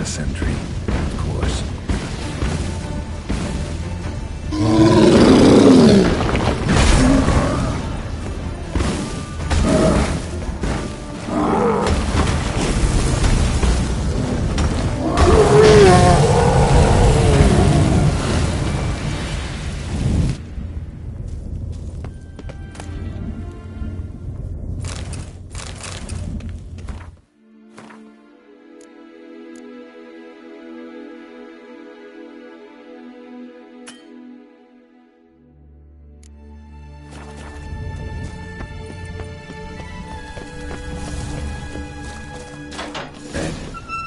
sentry, of course.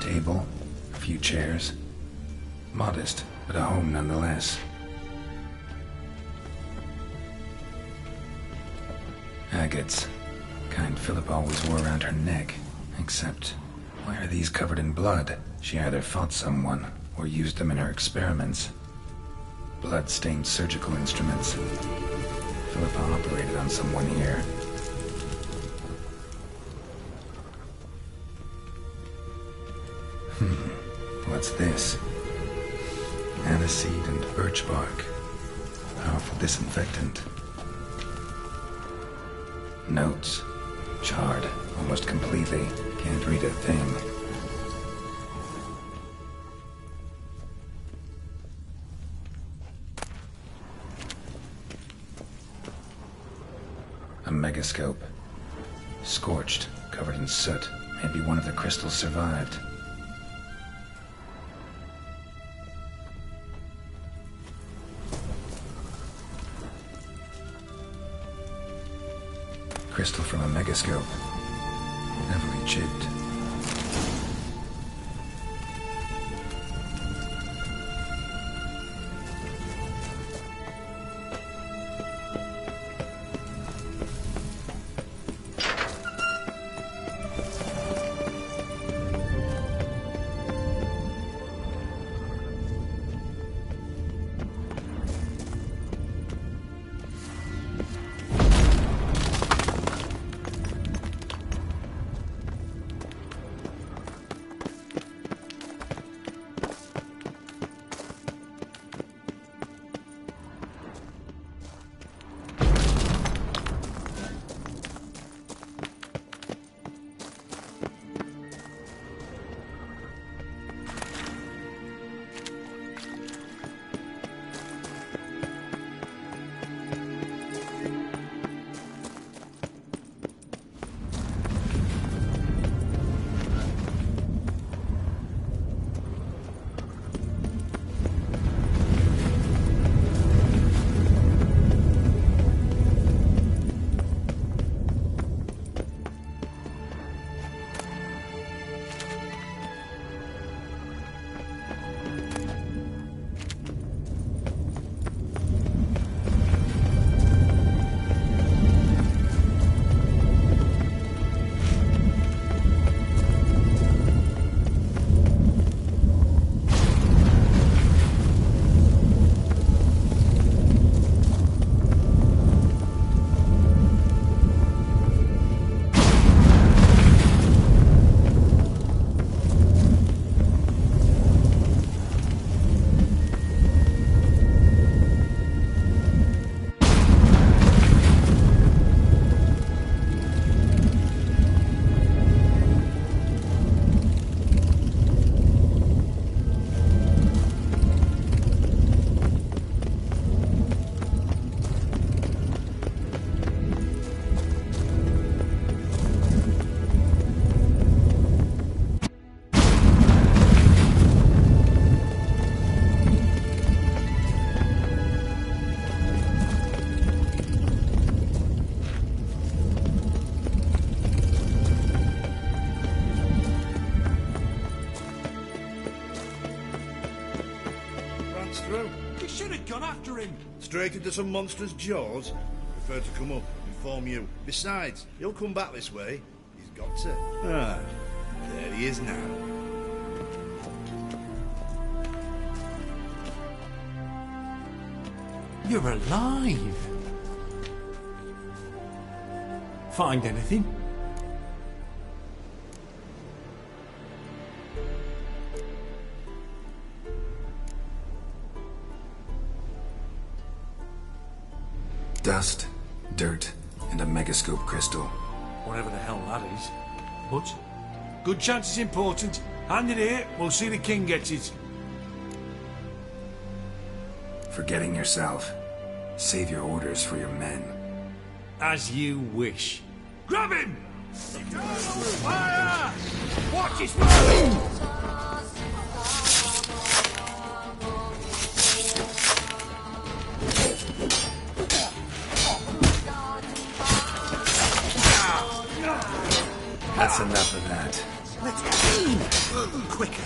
Table, a few chairs. Modest, but a home nonetheless. Agates. Kind Philip always wore around her neck. Except, why are these covered in blood? She either fought someone, or used them in her experiments. Blood-stained surgical instruments. Philippa operated on someone here. What's this? Aniseed and birch bark. Powerful disinfectant. Notes. Charred, almost completely. Can't read a thing. A megascope. Scorched, covered in soot. Maybe one of the crystals survived. Crystal from a megascope. Heavily chipped. Straight into some monster's jaws? Prefer to come up, inform you. Besides, he'll come back this way. He's got to. Ah, there he is now. You're alive! Find anything? Dust, dirt, and a megascope crystal. Whatever the hell that is. But, good chance it's important. Hand it here, we'll see the king gets it. Forgetting yourself. Save your orders for your men. As you wish. Grab him! Fire! Watch his fire! That's enough of that. Let's aim quicker.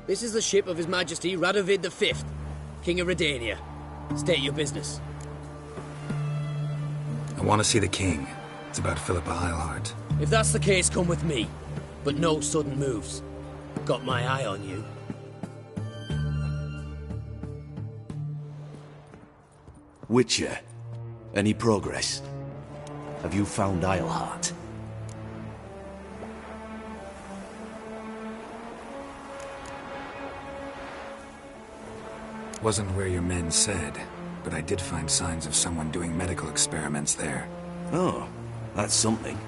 This is the ship of His Majesty Radovid V, King of Redania. State your business. I want to see the king. It's about Philippa Eilhart. If that's the case, come with me. But no sudden moves. Got my eye on you. Witcher, any progress? Have you found Eilhart? Wasn't where your men said, but I did find signs of someone doing medical experiments there. Oh, that's something.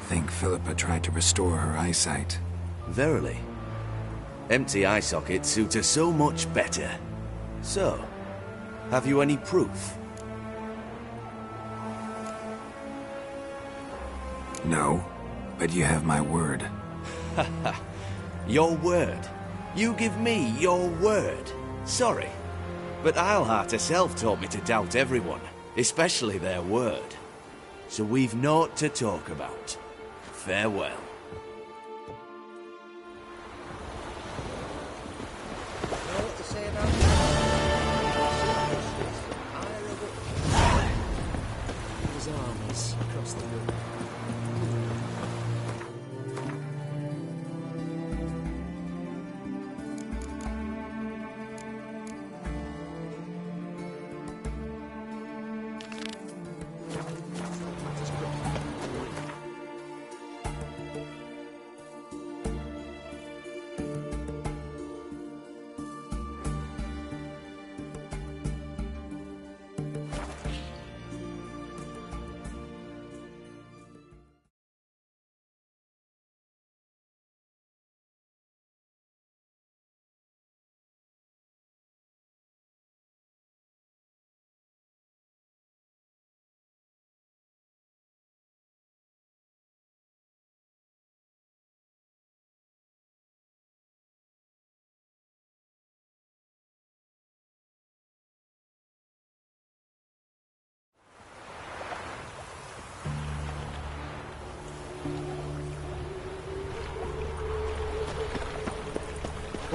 Think Philippa tried to restore her eyesight. Verily. Empty eye sockets suit her so much better. So, have you any proof? No, but you have my word. Haha. Your word? You give me your word? Sorry. But Eilhart herself taught me to doubt everyone, especially their word. So we've naught to talk about. Farewell. His armies across the river.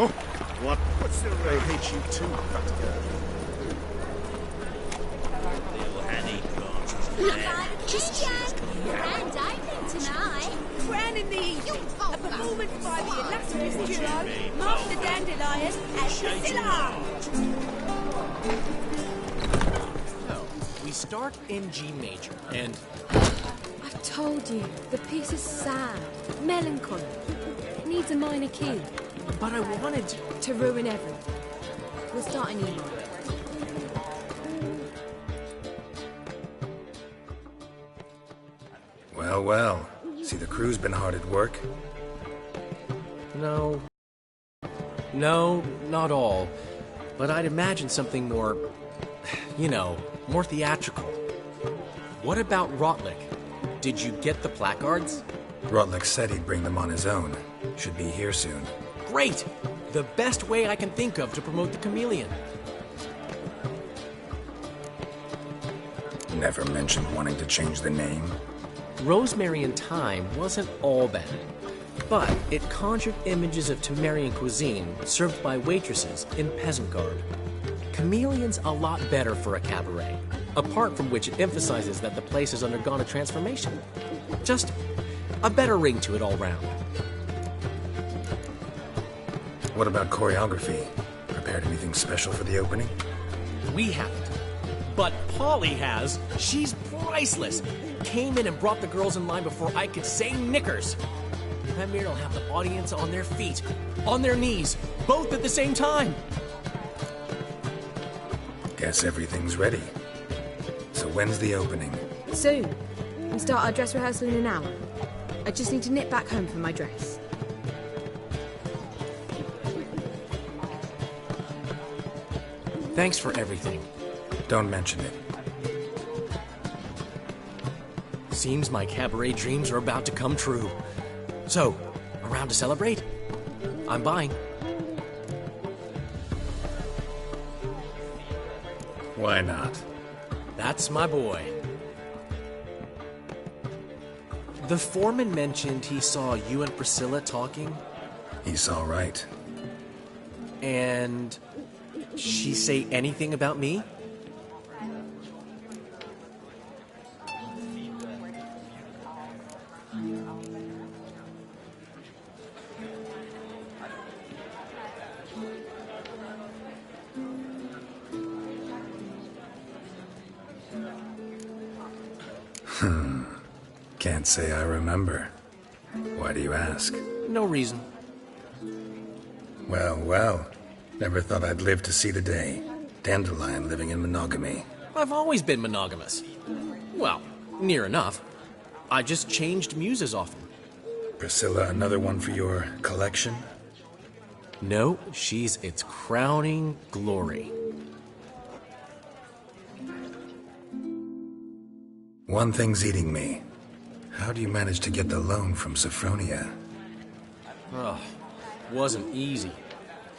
Oh! What's the rate? hate you too, fat girl. Grand opening tonight. Crowning the evening, a performance by the illustrious duo, Master Dandelion and Priscilla. So, we start in G major, and... I've told you, the piece is sad, melancholy. It needs a minor key. But I wanted to ruin everything. We'll start in E minor. Well, well. See, the crew's been hard at work. No, not all. But I'd imagine something more, more theatrical. What about Rotlick? Did you get the placards? Rotlick said he'd bring them on his own. Should be here soon. Great! The best way I can think of to promote the chameleon. Never mentioned wanting to change the name. Rosemary and Thyme wasn't all bad, but it conjured images of Temerian cuisine served by waitresses in peasant garb. Chameleon's a lot better for a cabaret, apart from which it emphasizes that the place has undergone a transformation. Just a better ring to it all round. What about choreography? Prepared anything special for the opening? We haven't. But Polly has. She's priceless. Came in and brought the girls in line before I could say knickers. Premiere will have the audience on their feet, on their knees, both at the same time. Guess everything's ready. So when's the opening? Soon. We start our dress rehearsal in an hour. I just need to nip back home for my dress. Thanks for everything. Don't mention it. Seems my cabaret dreams are about to come true. So, around to celebrate? I'm buying. Why not? That's my boy. The foreman mentioned he saw you and Priscilla talking. He saw right. And she say anything about me? Can't say I remember. Why do you ask? No reason. Well, well. Never thought I'd live to see the day. Dandelion living in monogamy. I've always been monogamous. Well, near enough. I just changed muses often. Priscilla, another one for your collection? No, she's its crowning glory. One thing's eating me. How do you manage to get the loan from Sophronia? Ugh, wasn't easy.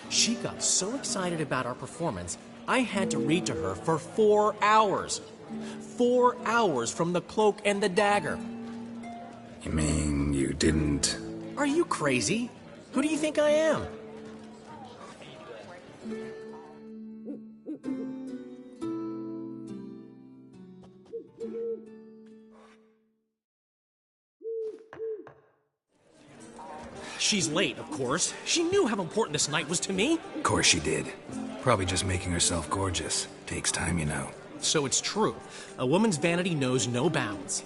She got so excited about our performance, I had to read to her for 4 hours. 4 hours from the Cloak and the Dagger. You mean you didn't... Are you crazy? Who do you think I am? She's late, of course. She knew how important this night was to me. Of course she did. Probably just making herself gorgeous. Takes time, you know. So it's true. A woman's vanity knows no bounds.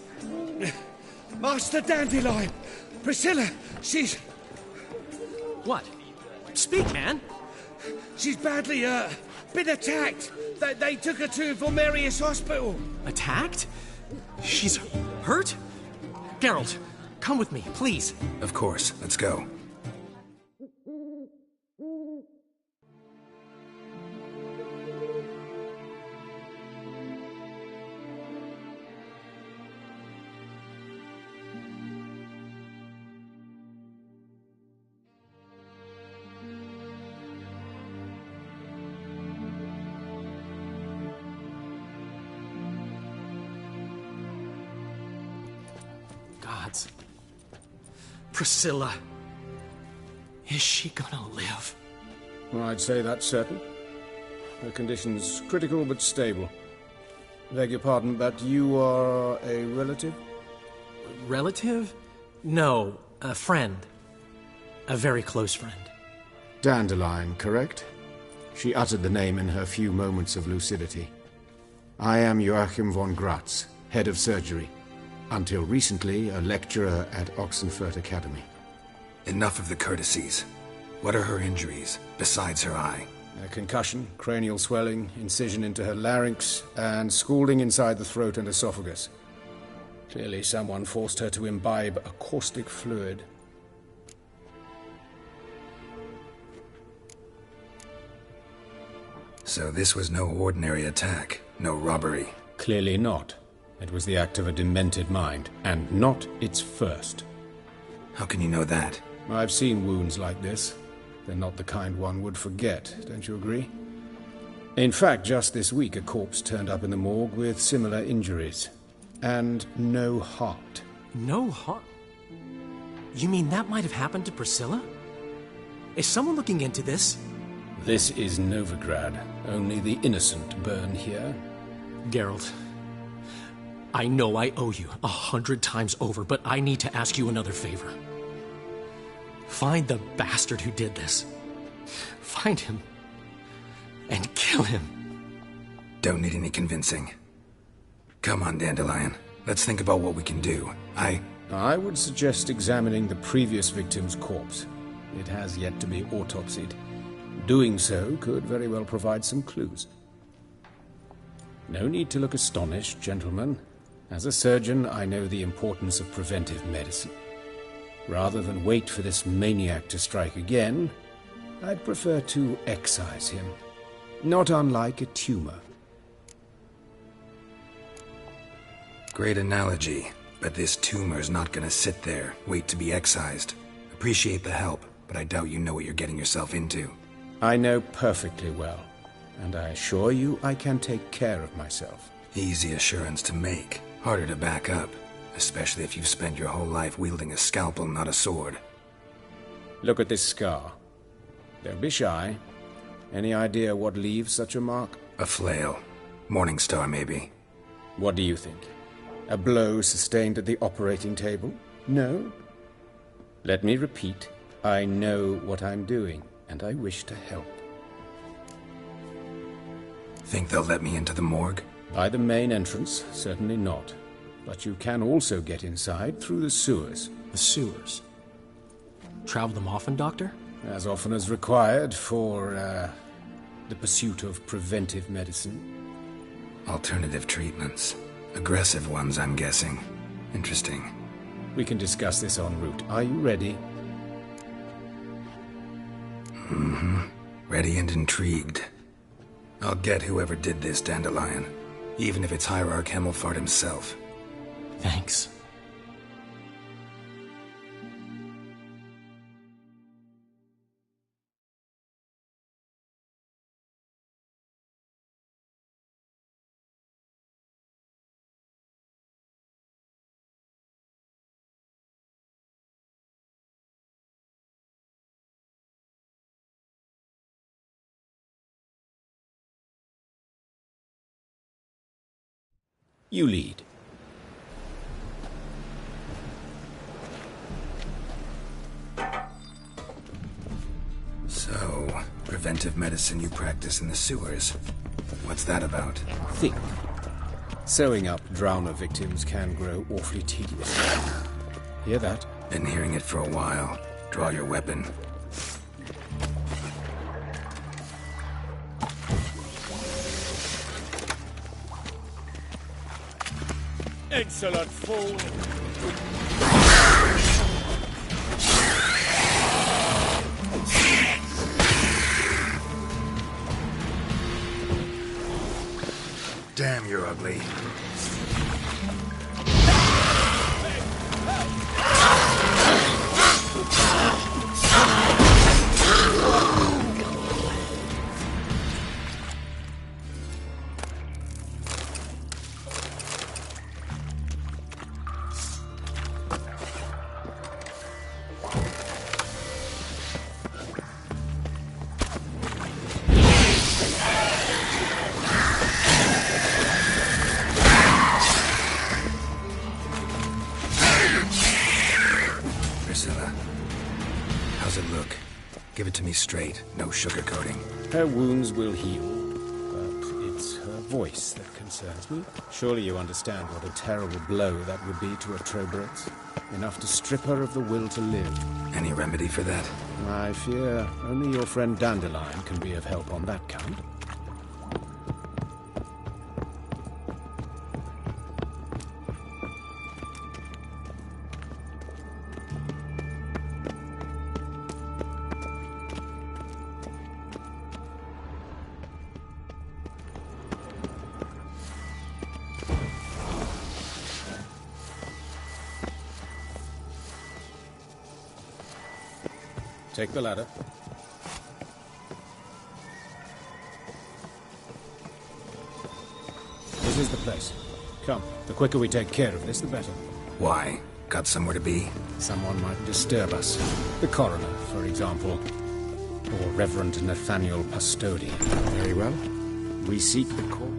Master Dandelion! Priscilla, she's... What? Speak, man. She's badly, been attacked. They took her to Vulmerius Hospital. Attacked? She's hurt? Geralt, come with me, please. Of course. Let's go. Gods. Priscilla. Is she gonna live? I'd say that's certain. Her condition's critical but stable. Beg your pardon, but you are a relative? Relative? No, a friend. A very close friend. Dandelion, correct? She uttered the name in her few moments of lucidity. I am Joachim von Gratz, head of surgery. Until recently, a lecturer at Oxenfurt Academy. Enough of the courtesies. What are her injuries, besides her eye? A concussion, cranial swelling, incision into her larynx, and scalding inside the throat and esophagus. Clearly someone forced her to imbibe a caustic fluid. So this was no ordinary attack, no robbery. Clearly not. It was the act of a demented mind, and not its first. How can you know that? I've seen wounds like this. They're not the kind one would forget, don't you agree? In fact, just this week a corpse turned up in the morgue with similar injuries. And no heart. No heart? You mean that might have happened to Priscilla? Is someone looking into this? This is Novigrad. Only the innocent burn here. Geralt, I know I owe you 100 times over, but I need to ask you another favor. Find the bastard who did this. Find him. And kill him. Don't need any convincing. Come on, Dandelion. Let's think about what we can do. I would suggest examining the previous victim's corpse. It has yet to be autopsied. Doing so could very well provide some clues. No need to look astonished, gentlemen. As a surgeon, I know the importance of preventive medicine. Rather than wait for this maniac to strike again, I'd prefer to excise him. Not unlike a tumor. Great analogy, but this tumor's not gonna sit there, wait to be excised. Appreciate the help, but I doubt you know what you're getting yourself into. I know perfectly well, and I assure you I can take care of myself. Easy assurance to make, harder to back up. Especially if you've spent your whole life wielding a scalpel, not a sword. Look at this scar. Don't be shy. Any idea what leaves such a mark? A flail. Morningstar, maybe. What do you think? A blow sustained at the operating table? No? Let me repeat. I know what I'm doing, and I wish to help. Think they'll let me into the morgue? By the main entrance, certainly not. But you can also get inside through the sewers. The sewers? Travel them often, Doctor? As often as required for, the pursuit of preventive medicine. Alternative treatments. Aggressive ones, I'm guessing. Interesting. We can discuss this en route. Are you ready? Mm-hmm. Ready and intrigued. I'll get whoever did this, Dandelion. Even if it's Hierarch Hemmelfart himself. Thanks. You lead. So, preventive medicine you practice in the sewers. What's that about? Think. Sewing up drowner victims can grow awfully tedious. Hear that? Been hearing it for a while. Draw your weapon. Insolent fool! Damn, you're ugly. Priscilla. How's it look? Give it to me straight, no sugarcoating. Her wounds will heal, but it's her voice that concerns me. Surely you understand what a terrible blow that would be to a Troberet. Enough to strip her of the will to live. Any remedy for that? I fear only your friend Dandelion can be of help on that count. Take the ladder. This is the place. Come, the quicker we take care of this, the better. Why? Got somewhere to be? Someone might disturb us. The coroner, for example. Or Reverend Nathaniel Pastodi. Very well. We seek the court.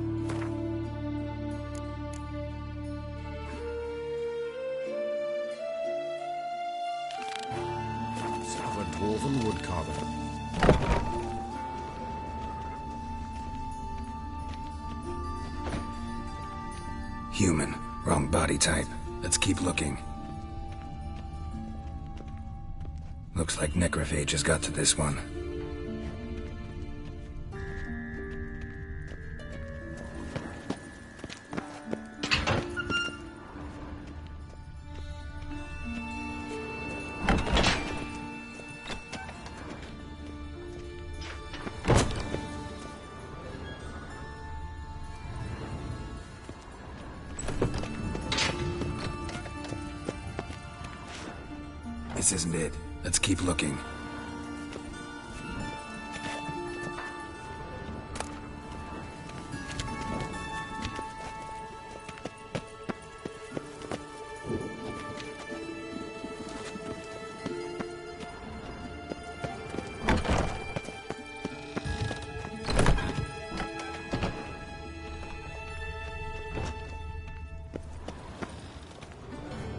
Dwarven woodcarver. Human. Wrong body type. Let's keep looking. Looks like necrophage has got to this one. This isn't it. Let's keep looking.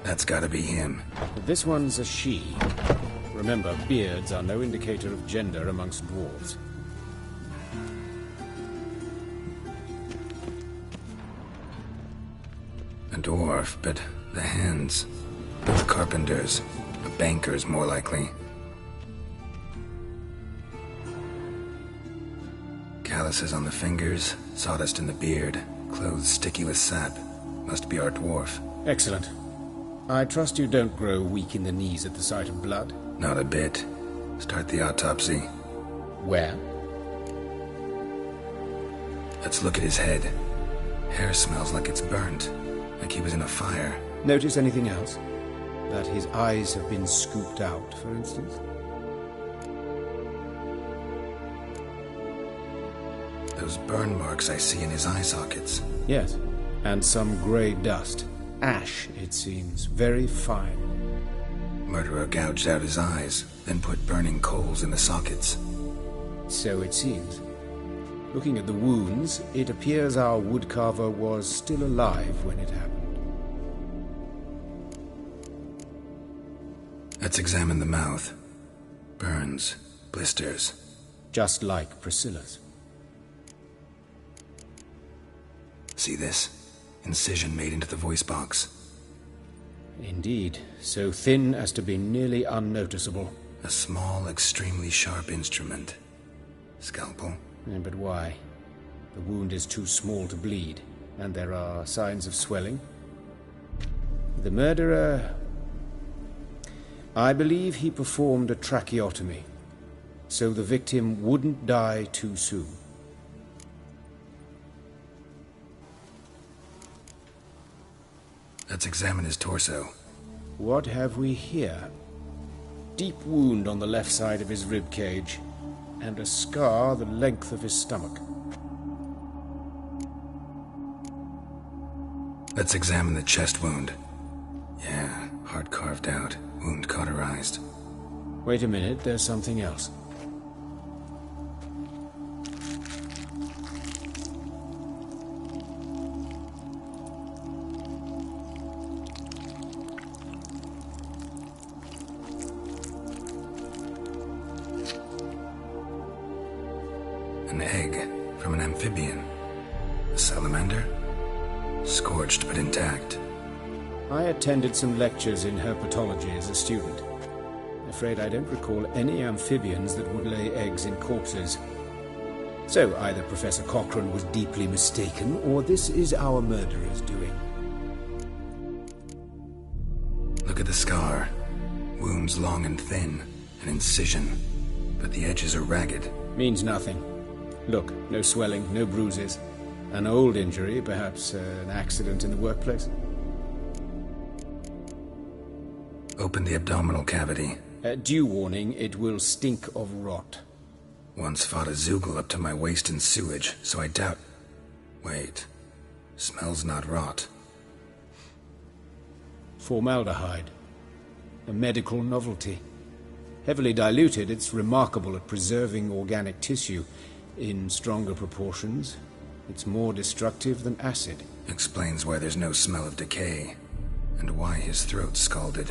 That's gotta be him. This one's a she. Remember, beards are no indicator of gender amongst dwarves. A dwarf, but the hands. The carpenters. A banker's more likely. Calluses on the fingers, sawdust in the beard, clothes sticky with sap. Must be our dwarf. Excellent. I trust you don't grow weak in the knees at the sight of blood? Not a bit. Start the autopsy. Where? Let's look at his head. Hair smells like it's burnt. Like he was in a fire. Notice anything else? That his eyes have been scooped out, for instance? Those burn marks I see in his eye sockets. Yes, and some grey dust. Ash, it seems. Very fine. Murderer gouged out his eyes, then put burning coals in the sockets. So it seems. Looking at the wounds, it appears our woodcarver was still alive when it happened. Let's examine the mouth. Burns, blisters. Just like Priscilla's. See this? Incision made into the voice box. Indeed, so thin as to be nearly unnoticeable. A small, extremely sharp instrument. Scalpel? But why? The wound is too small to bleed, and there are signs of swelling. The murderer... I believe he performed a tracheotomy, so the victim wouldn't die too soon. Let's examine his torso. What have we here? Deep wound on the left side of his rib cage, and a scar the length of his stomach. Let's examine the chest wound. Yeah, heart carved out, wound cauterized. Wait a minute, there's something else. An egg from an amphibian. A salamander? Scorched but intact. I attended some lectures in herpetology as a student. Afraid I don't recall any amphibians that would lay eggs in corpses. So either Professor Cochrane was deeply mistaken, or this is our murderer's doing. Look at the scar. Wounds long and thin. An incision. But the edges are ragged. Means nothing. Look, no swelling, no bruises. An old injury, perhaps an accident in the workplace. Open the abdominal cavity. Due warning, it will stink of rot. Once fought a Zoogle up to my waist in sewage, so I doubt... Wait. Smells not rot. Formaldehyde. A medical novelty. Heavily diluted, it's remarkable at preserving organic tissue. In stronger proportions, it's more destructive than acid. Explains why there's no smell of decay, and why his throat's scalded.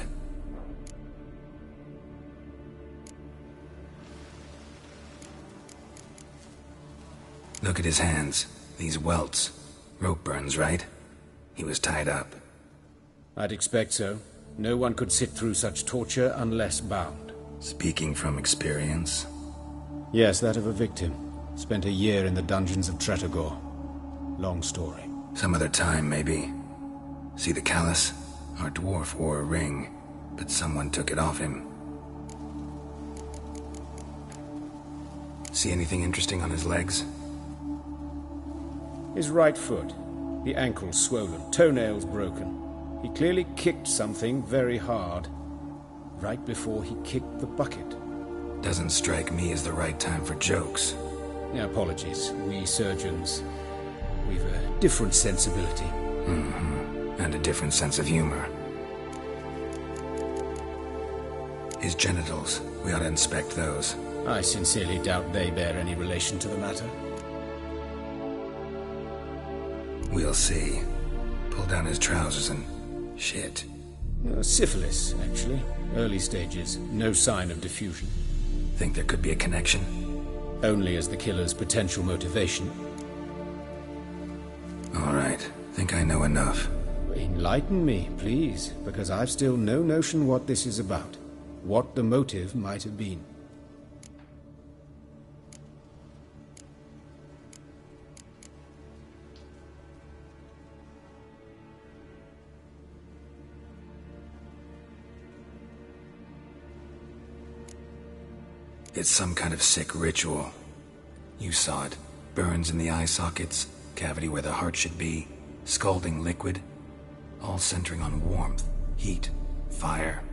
Look at his hands. These welts. Rope burns, right? He was tied up. I'd expect so. No one could sit through such torture unless bound. Speaking from experience? Yes, that of a victim. Spent a year in the dungeons of Tretogor. Long story. Some other time, maybe. See the callus? Our dwarf wore a ring, but someone took it off him. See anything interesting on his legs? His right foot. The ankle swollen, toenails broken. He clearly kicked something very hard. Right before he kicked the bucket. Doesn't strike me as the right time for jokes. Apologies. We surgeons, we've a different sensibility. Mm-hmm. And a different sense of humor. His genitals, we ought to inspect those. I sincerely doubt they bear any relation to the matter. We'll see. Pull down his trousers and... shit. Syphilis, actually. Early stages. No sign of diffusion. Think there could be a connection? Only as the killer's potential motivation. All right. Think I know enough. Enlighten me, please, because I've still no notion what this is about. What the motive might have been. It's some kind of sick ritual. You saw it. Burns in the eye sockets, cavity where the heart should be, scalding liquid, all centering on warmth, heat, fire.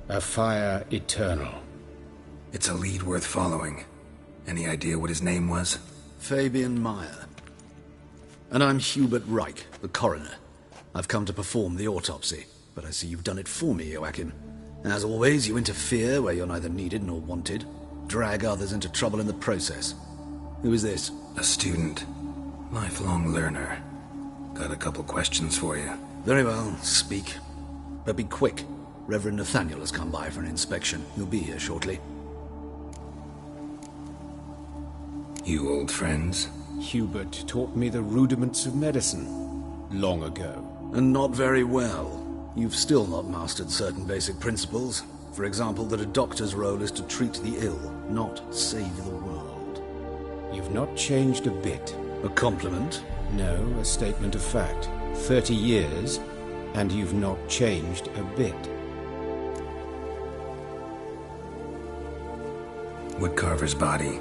A fire eternal. It's a lead worth following. Any idea what his name was? Fabian Meyer. And I'm Hubert Reich, the coroner. I've come to perform the autopsy, but I see you've done it for me, Joachim. As always, you interfere where you're neither needed nor wanted. Drag others into trouble in the process. Who is this? A student. Lifelong learner. Got a couple questions for you. Very well, speak. But be quick. Reverend Nathaniel has come by for an inspection. He'll be here shortly. You old friends? Hubert taught me the rudiments of medicine. Long ago. And not very well. You've still not mastered certain basic principles. For example, that a doctor's role is to treat the ill, not save the world. You've not changed a bit. A compliment? No, a statement of fact. 30 years, and you've not changed a bit. Woodcarver's body.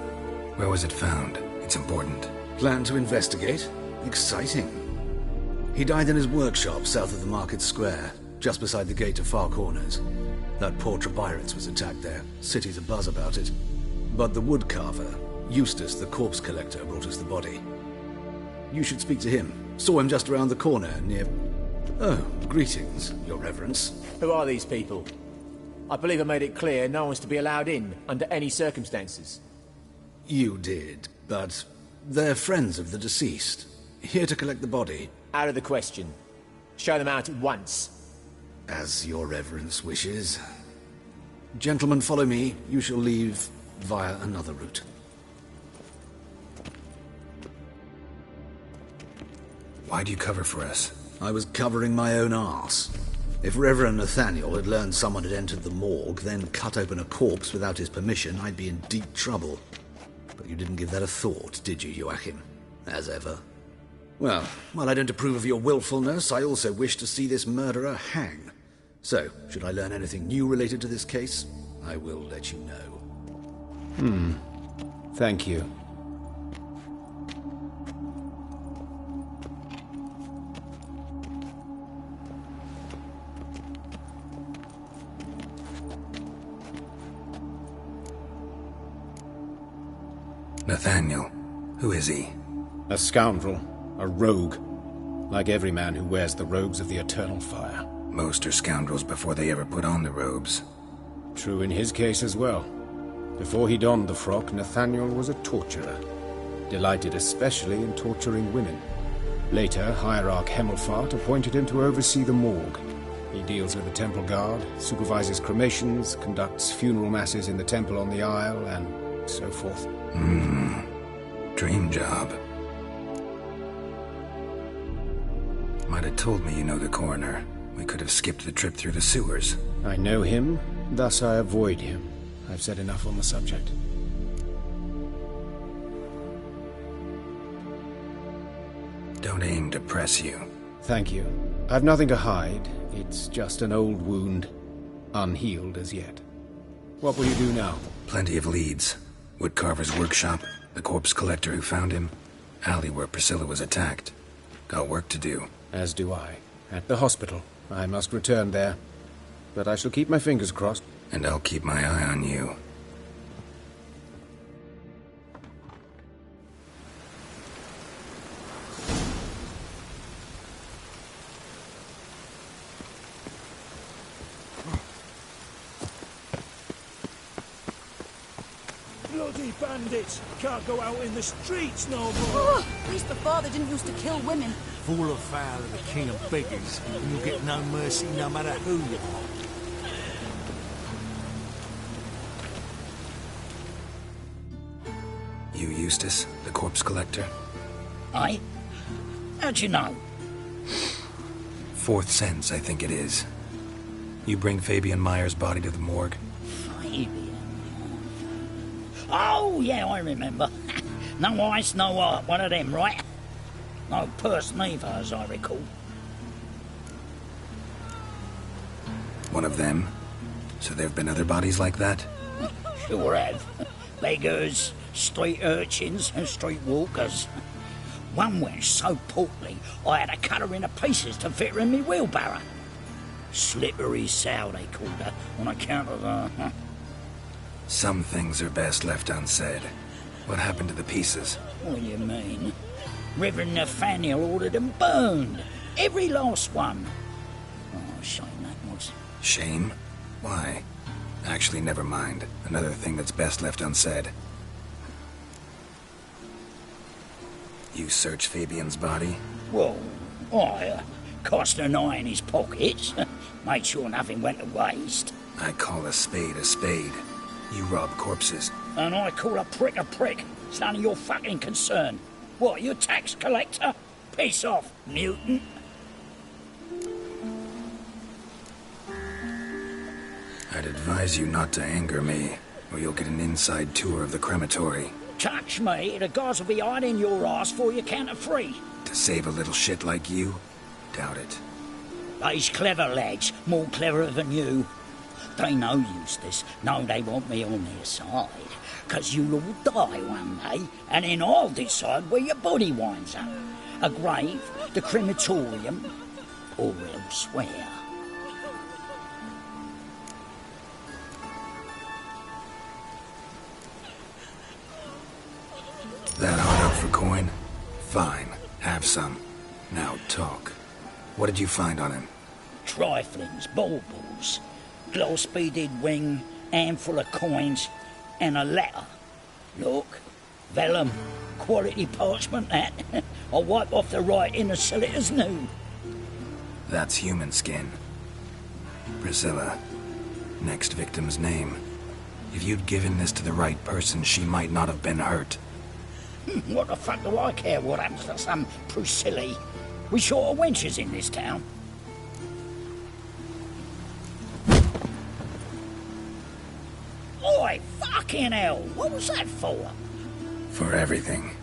Where was it found? It's important. Plan to investigate? Exciting. He died in his workshop south of the market square, just beside the gate to Far Corners. That poor Trebirates was attacked there. City's abuzz about it. But the woodcarver, Eustace the corpse collector, brought us the body. You should speak to him. Saw him just around the corner near... Oh, greetings, your reverence. Who are these people? I believe I made it clear no one's to be allowed in, under any circumstances. You did, but they're friends of the deceased. Here to collect the body. Out of the question. Show them out at once. As your reverence wishes. Gentlemen, follow me. You shall leave via another route. Why'd you cover for us? I was covering my own arse. If Reverend Nathaniel had learned someone had entered the morgue, then cut open a corpse without his permission, I'd be in deep trouble. But you didn't give that a thought, did you, Joachim? As ever. Well, while I don't approve of your willfulness, I also wish to see this murderer hang. So, should I learn anything new related to this case, I will let you know. Thank you. Nathaniel. Who is he? A scoundrel. A rogue. Like every man who wears the robes of the eternal fire. Most are scoundrels before they ever put on the robes. True in his case as well. Before he donned the frock, Nathaniel was a torturer. Delighted especially in torturing women. Later, Hierarch Hemmelfart appointed him to oversee the morgue. He deals with the temple guard, supervises cremations, conducts funeral masses in the temple on the Isle, and so forth. Dream job. Might have told me you know the coroner. We could have skipped the trip through the sewers. I know him, thus I avoid him. I've said enough on the subject. Don't aim to press you. Thank you. I've nothing to hide. It's just an old wound, unhealed as yet. What will you do now? Plenty of leads. Woodcarver's workshop, the corpse collector who found him, alley where Priscilla was attacked. Got work to do. As do I. At the hospital. I must return there. But I shall keep my fingers crossed. And I'll keep my eye on you. Bloody bandits! Can't go out in the streets no more! Oh, at least before they didn't used to kill women. Fall afoul of the king of beggars, and you'll get no mercy no matter who you are. You Eustace, the corpse collector? Aye? How'd you know? Fourth sense, I think it is. You bring Fabian Meyer's body to the morgue? Fabian? Oh, yeah, I remember. No eyes, no heart, one of them, right? No purse neither, as I recall. One of them? So there have been other bodies like that? Sure have. Beggars, street urchins, and street walkers. One went so portly, I had to cut her into pieces to fit her in me wheelbarrow. Slippery sow, they called her, on account of her. Some things are best left unsaid. What happened to the pieces? What do you mean? Reverend Nathaniel ordered them burned. Every last one. Oh, shame that was. Shame? Why? Actually, never mind. Another thing that's best left unsaid. You searched Fabian's body? Well, I cast an eye in his pockets. Made sure nothing went to waste. I call a spade a spade. You rob corpses. And I call a prick a prick. It's none of your fucking concern. What, you a tax collector? Piss off, mutant. I'd advise you not to anger me, or you'll get an inside tour of the crematory. Touch me, the guards will be hiding your ass for you count of three. To save a little shit like you? Doubt it. They's clever lads, more cleverer than you. They know Eustace, know they want me on their side. 'Cause you'll all die one day, and then I'll decide where your body winds up. A grave, the crematorium, or elsewhere. That hard up for coin? Fine, have some. Now talk. What did you find on him? Triflings, baubles, glass-beaded ring, handful of coins, and a letter. Look, vellum, quality parchment that. I'll wipe off the writing and sell it as new. That's human skin. Priscilla. Next victim's name. If you'd given this to the right person, she might not have been hurt. What the fuck do I care what happens to some Priscilla? We short of wenches in this town. Oi, fucking hell! What was that for? For everything.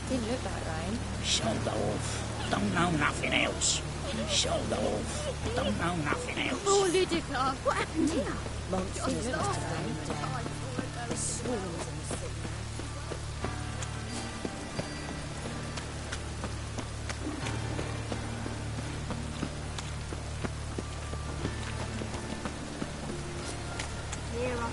Didn't look that right. Sold off. Don't know nothing else. Sold off. Don't know nothing else. Oh, Lydica, what happened here? Monsters Didn't look lost that right. Swarms in the city. Here I go.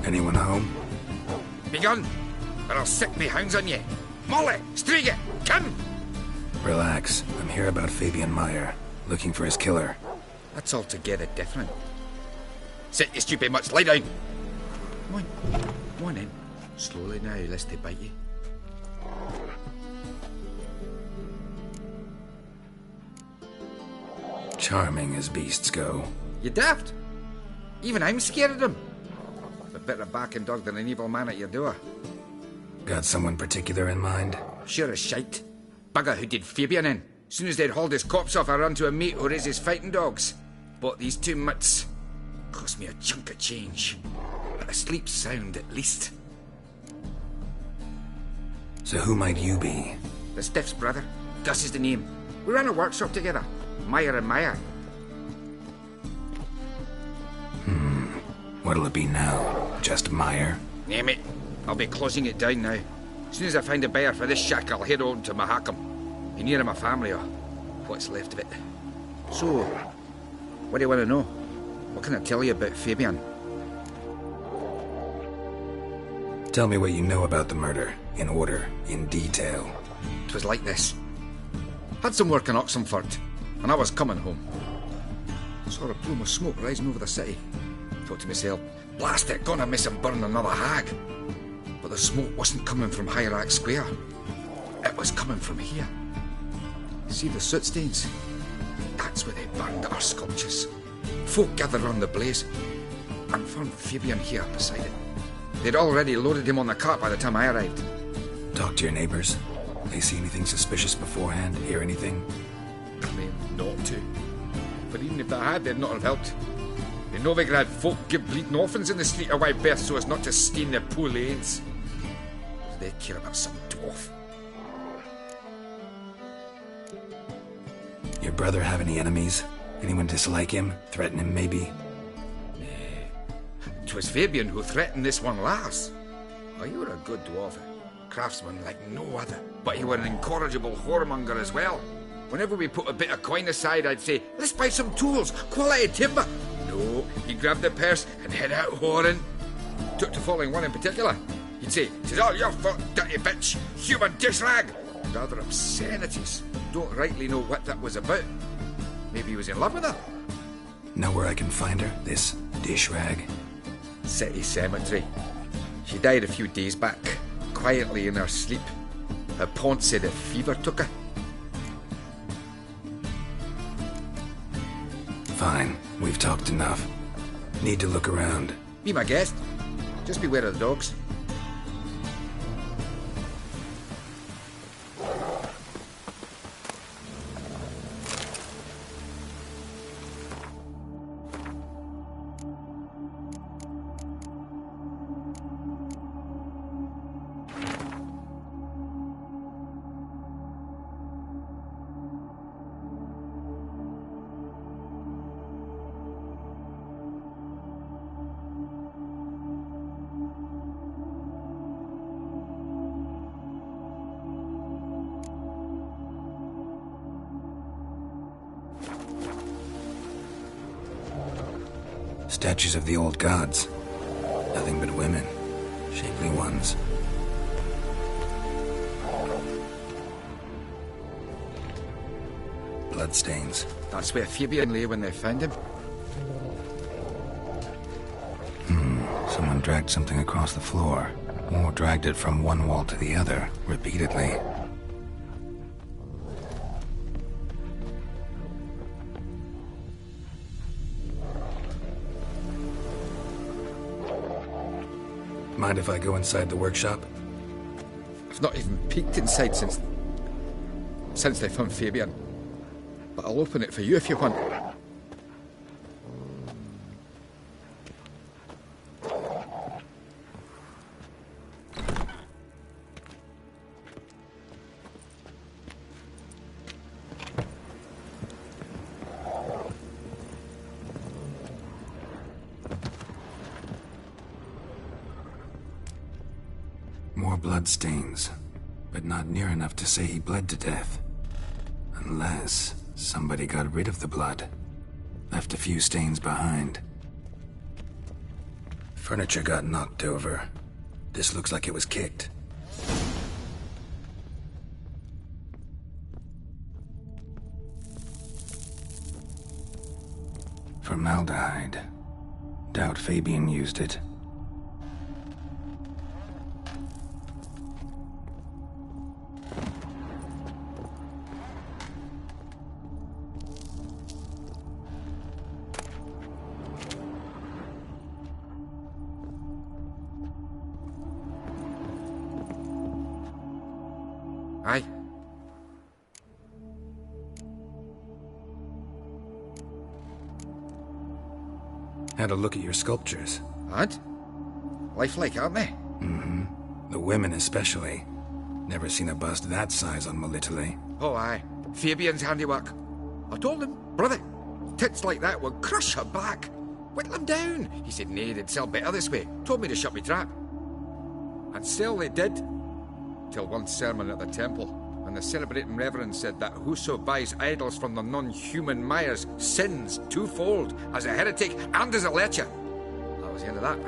Anyone home? Begun, or I'll set me hounds on ye. Molly, Striga, come! Relax. I'm here about Fabian Meyer, looking for his killer. That's altogether different. Sit, you stupid mutts, lie down. Come on in. Slowly now, lest they bite you. Charming as beasts go. You daft? Even I'm scared of them. A better barking dog than an evil man at your door. Got someone particular in mind? Sure as shite. Bugger who did Fabian in. Soon as they'd hauled his corpse off, I run to a mate who raises fighting dogs. Bought these two mutts. Cost me a chunk of change. But I sleep sound at least. So who might you be? The Stiff's brother. Gus is the name. We ran a workshop together. Meyer and Meyer. What'll it be now? Just Meyer? Name it. I'll be closing it down now. As soon as I find a buyer for this shack, I'll head on to Mahakam. Be near my family, or what's left of it. So, what do you want to know? What can I tell you about Fabian? Tell me what you know about the murder, in order, in detail. 'Twas like this. Had some work in Oxenford, and I was coming home. Saw a plume of smoke rising over the city. Thought to myself, blast it, gonna miss and burn another hag. But the smoke wasn't coming from Hierarch Square. It was coming from here. See the soot stains? That's where they burned our sculptures. Folk gathered round the blaze and found Fabian here beside it. They'd already loaded him on the cart by the time I arrived. Talk to your neighbors. They see anything suspicious beforehand? Hear anything? Claimed not to. But even if they had, they'd not have helped. In Novigrad, folk give bleeding orphans in the street a wide berth so as not to stain their poor lanes. They care about some dwarf. Your brother have any enemies? Anyone dislike him? Threaten him, maybe? 'Twas Fabian who threatened this one last. Oh, you were a good dwarf. Craftsman like no other. But you were an incorrigible whoremonger as well. Whenever we put a bit of coin aside, I'd say, let's buy some tools, quality timber. No, he'd grab the purse and head out whoring. Took to following one in particular. He'd say, "'Tis all your fault, dirty bitch, human dish rag." Rather obscenities. Don't rightly know what that was about. Maybe he was in love with her. Know where I can find her, this dish rag? City cemetery. She died a few days back, quietly in her sleep. Her pont said a fever took her. Fine. We've talked enough. Need to look around. Be my guest. Just beware of the dogs. Statues of the old gods. Nothing but women. Shapely ones. Bloodstains. That's where Fabian lay when they found him. Someone dragged something across the floor. Or dragged it from one wall to the other, repeatedly. Mind if I go inside the workshop? I've not even peeked inside since they found Fabian. But I'll open it for you if you want. More bloodstains, but not near enough to say he bled to death. Unless somebody got rid of the blood. Left a few stains behind. Furniture got knocked over. This looks like it was kicked. Formaldehyde. Doubt Fabian used it. Aye. Had a look at your sculptures. And? Lifelike, aren't they? Mm-hmm. The women especially. Never seen a bust that size on Melitele. Oh, aye. Fabian's handiwork. I told him, brother, tits like that would crush her back. Whittle him down. He said, nay, they'd sell better this way. Told me to shut me trap. And sell they did. Till one sermon at the temple, and the celebrating reverend said that whoso buys idols from the non-human Myers sins twofold, as a heretic and as a lecher. That was the end of that.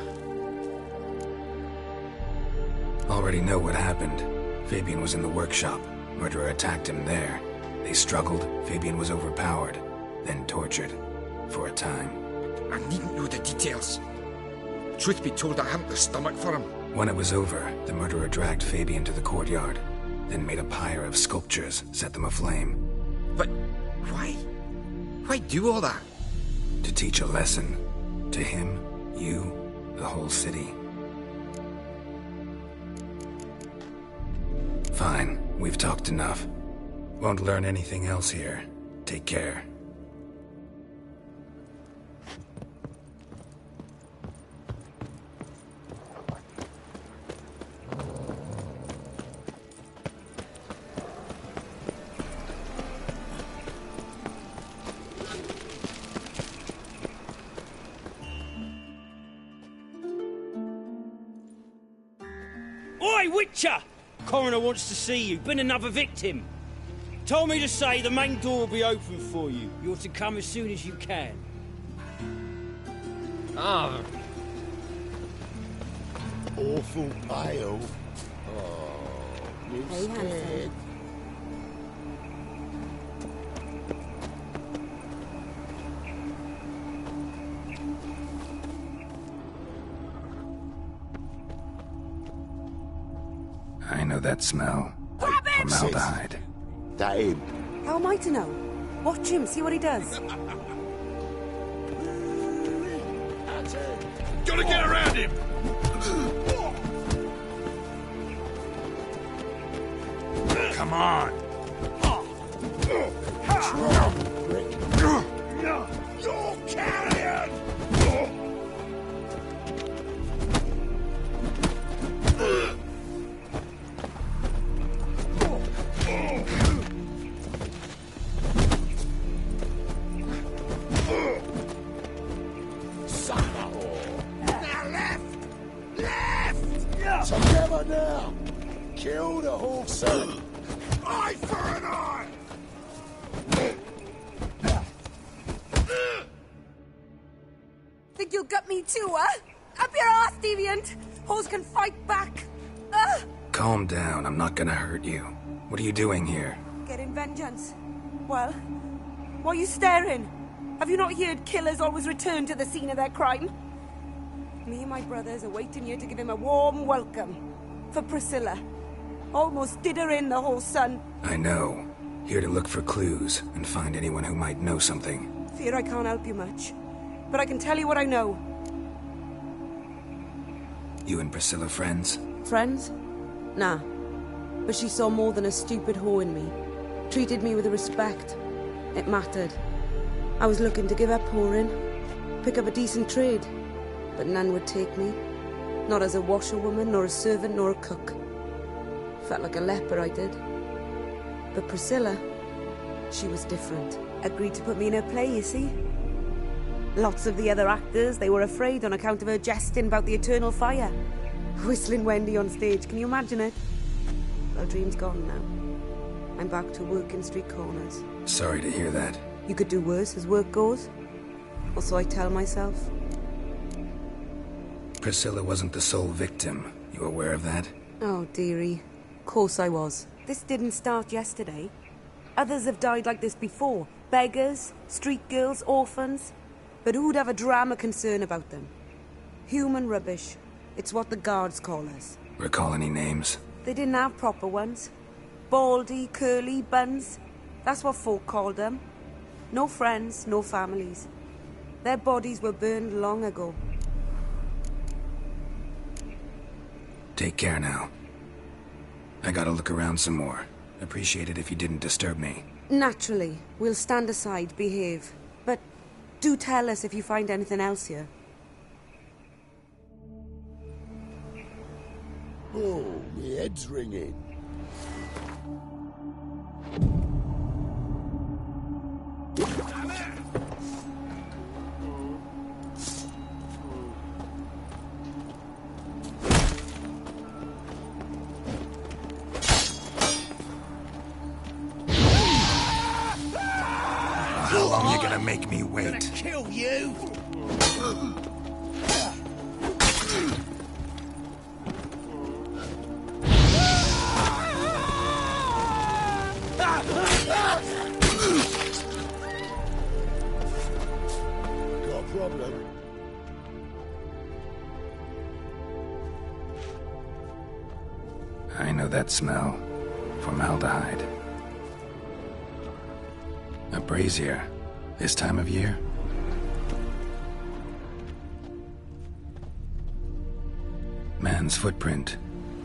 Already know what happened. Fabian was in the workshop. Murderer attacked him there. They struggled. Fabian was overpowered, then tortured. For a time. I needn't know the details. Truth be told, I hadn't the stomach for him. When it was over, the murderer dragged Fabian to the courtyard, then made a pyre of sculptures, set them aflame. But why? Why do all that? To teach a lesson. To him, you, the whole city. Fine, we've talked enough. Won't learn anything else here. Take care. Oi, Witcher! Coroner wants to see you. Been another victim. Told me to say the main door will be open for you. You're to come as soon as you can. Ah. Awful pale. Oh, you scared. I know that smell. Formaldehyde. That him. How am I to know? Watch him, see what he does. Gotta get around him! Come on! You're carrion! Now left! Left! Together now! Kill the horse! Eye for an eye! Think you'll gut me too, huh? Up your ass, deviant! Hoes can fight back! Calm down, I'm not gonna hurt you. What are you doing here? Getting vengeance. Well, why are you staring? Have you not heard killers always return to the scene of their crime? Me and my brothers are waiting here to give him a warm welcome. For Priscilla. Almost did her in, the whole son. I know. Here to look for clues and find anyone who might know something. Fear I can't help you much. But I can tell you what I know. You and Priscilla friends? Friends? Nah. But she saw more than a stupid whore in me. Treated me with respect. It mattered. I was looking to give up whoring. Pick up a decent trade. But none would take me. Not as a washerwoman, nor a servant, nor a cook. Felt like a leper, I did. But Priscilla, she was different. Agreed to put me in her play, you see? Lots of the other actors, they were afraid on account of her jesting about the eternal fire. Whistling Wendy on stage, can you imagine it? Well, dream's gone now. I'm back to working street corners. Sorry to hear that. You could do worse as work goes. Or so I tell myself. Priscilla wasn't the sole victim. You aware of that? Oh, dearie. Course I was. This didn't start yesterday. Others have died like this before. Beggars, street girls, orphans. But who'd have a drama concern about them? Human rubbish. It's what the guards call us. Recall any names? They didn't have proper ones. Baldy, curly, buns. That's what folk called them. No friends, no families. Their bodies were burned long ago. Take care now. I gotta look around some more. Appreciate it if you didn't disturb me. Naturally. We'll stand aside, behave. But do tell us if you find anything else here. Oh, my head's ringing. How long you gonna make me wait? Gonna kill you! Got a problem? I know that smell. Formaldehyde. A brazier. This time of year? Man's footprint.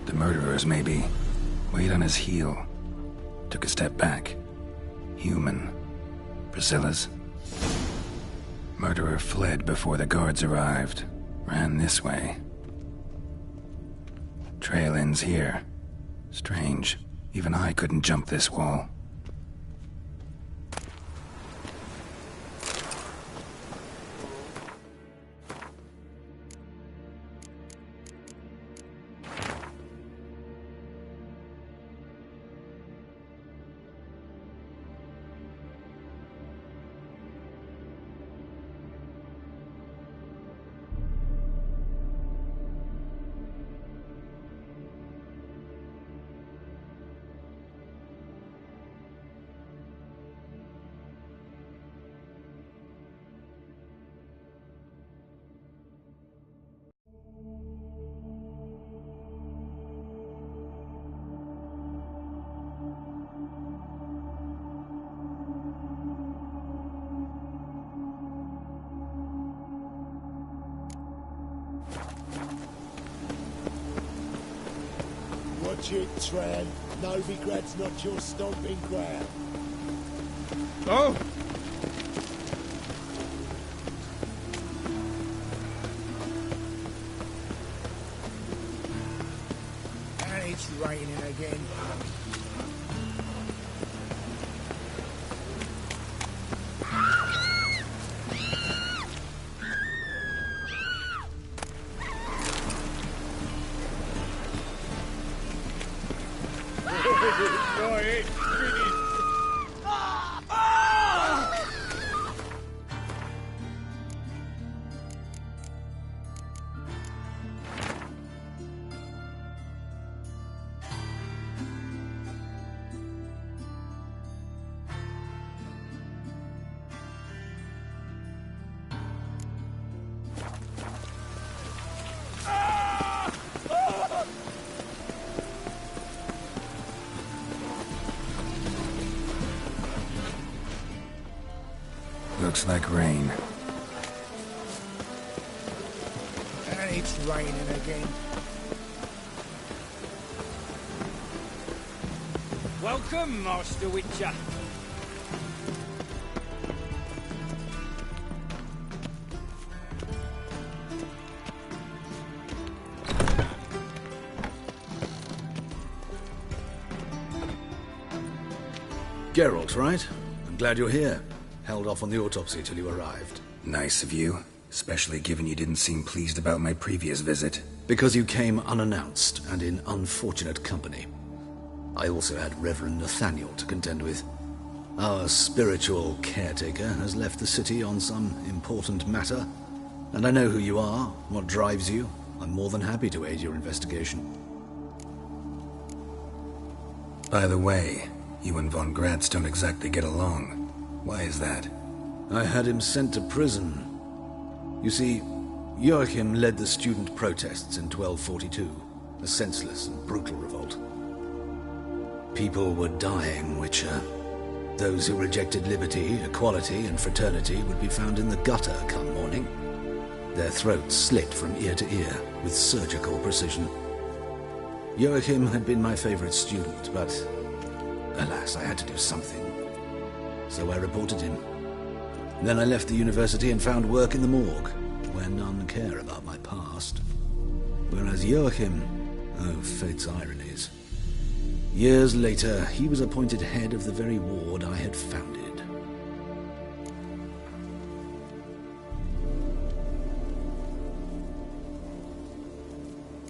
The murderer's maybe. Weight on his heel. Took a step back. Human. Priscilla's. Murderer fled before the guards arrived. Ran this way. Trail ends here. Strange. Even I couldn't jump this wall. Watch it, Tran. Novigrad's not your stomping ground. Oh! And it's raining again. Looks like rain. And it's raining again. Welcome, Master Witcher. Geralt, right? I'm glad you're here. Held off on the autopsy till you arrived. Nice of you, especially given you didn't seem pleased about my previous visit. Because you came unannounced and in unfortunate company. I also had Reverend Nathaniel to contend with. Our spiritual caretaker has left the city on some important matter, and I know who you are, what drives you. I'm more than happy to aid your investigation. By the way, you and Von Gratz don't exactly get along. Why is that? I had him sent to prison. You see, Joachim led the student protests in 1242, a senseless and brutal revolt. People were dying, Witcher. Those who rejected liberty, equality, and fraternity would be found in the gutter come morning. Their throats slit from ear to ear with surgical precision. Joachim had been my favorite student, but alas, I had to do something. So I reported him. Then I left the university and found work in the morgue, where none care about my past. Whereas Joachim, oh, fate's ironies. Years later, he was appointed head of the very ward I had founded.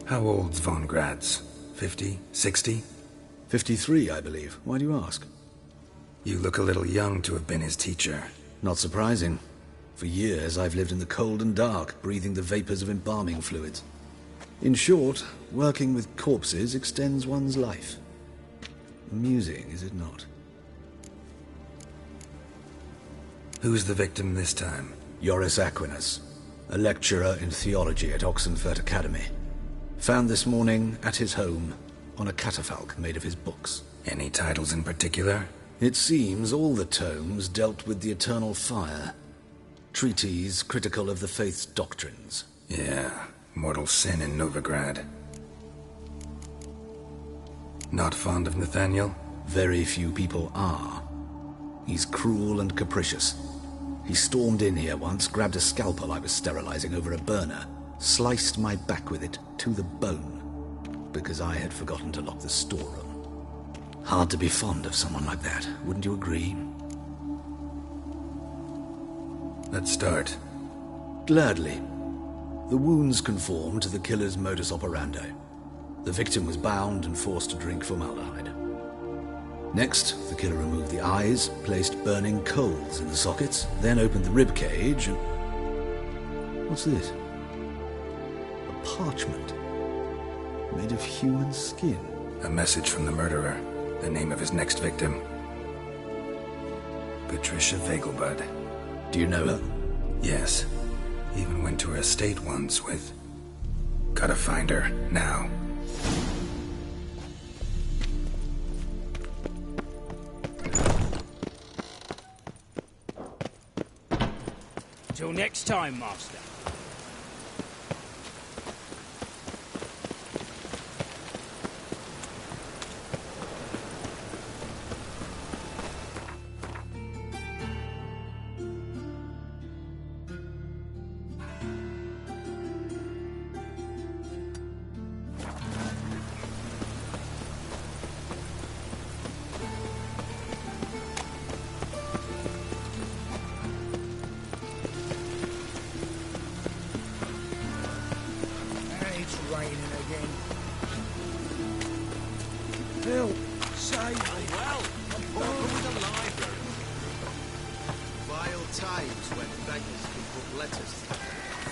How old's Von Gratz? 50? 60? 53, I believe. Why do you ask? You look a little young to have been his teacher. Not surprising. For years, I've lived in the cold and dark, breathing the vapors of embalming fluids. In short, working with corpses extends one's life. Amusing, is it not? Who's the victim this time? Joris Aquinas, a lecturer in theology at Oxenfurt Academy. Found this morning at his home on a catafalque made of his books. Any titles in particular? It seems all the tomes dealt with the eternal fire. Treatises critical of the faith's doctrines. Yeah, mortal sin in Novigrad. Not fond of Nathaniel? Very few people are. He's cruel and capricious. He stormed in here once, grabbed a scalpel I was sterilizing over a burner, sliced my back with it to the bone, because I had forgotten to lock the storeroom. Hard to be fond of someone like that, wouldn't you agree? Let's start. Gladly. The wounds conform to the killer's modus operandi. The victim was bound and forced to drink formaldehyde. Next, the killer removed the eyes, placed burning coals in the sockets, then opened the rib cage and... What's this? A parchment made of human skin. A message from the murderer. The name of his next victim. Patricia Vegelbud. Do you know her? Yes. Even went to her estate once with... Gotta find her, now. Till next time, Master. letters.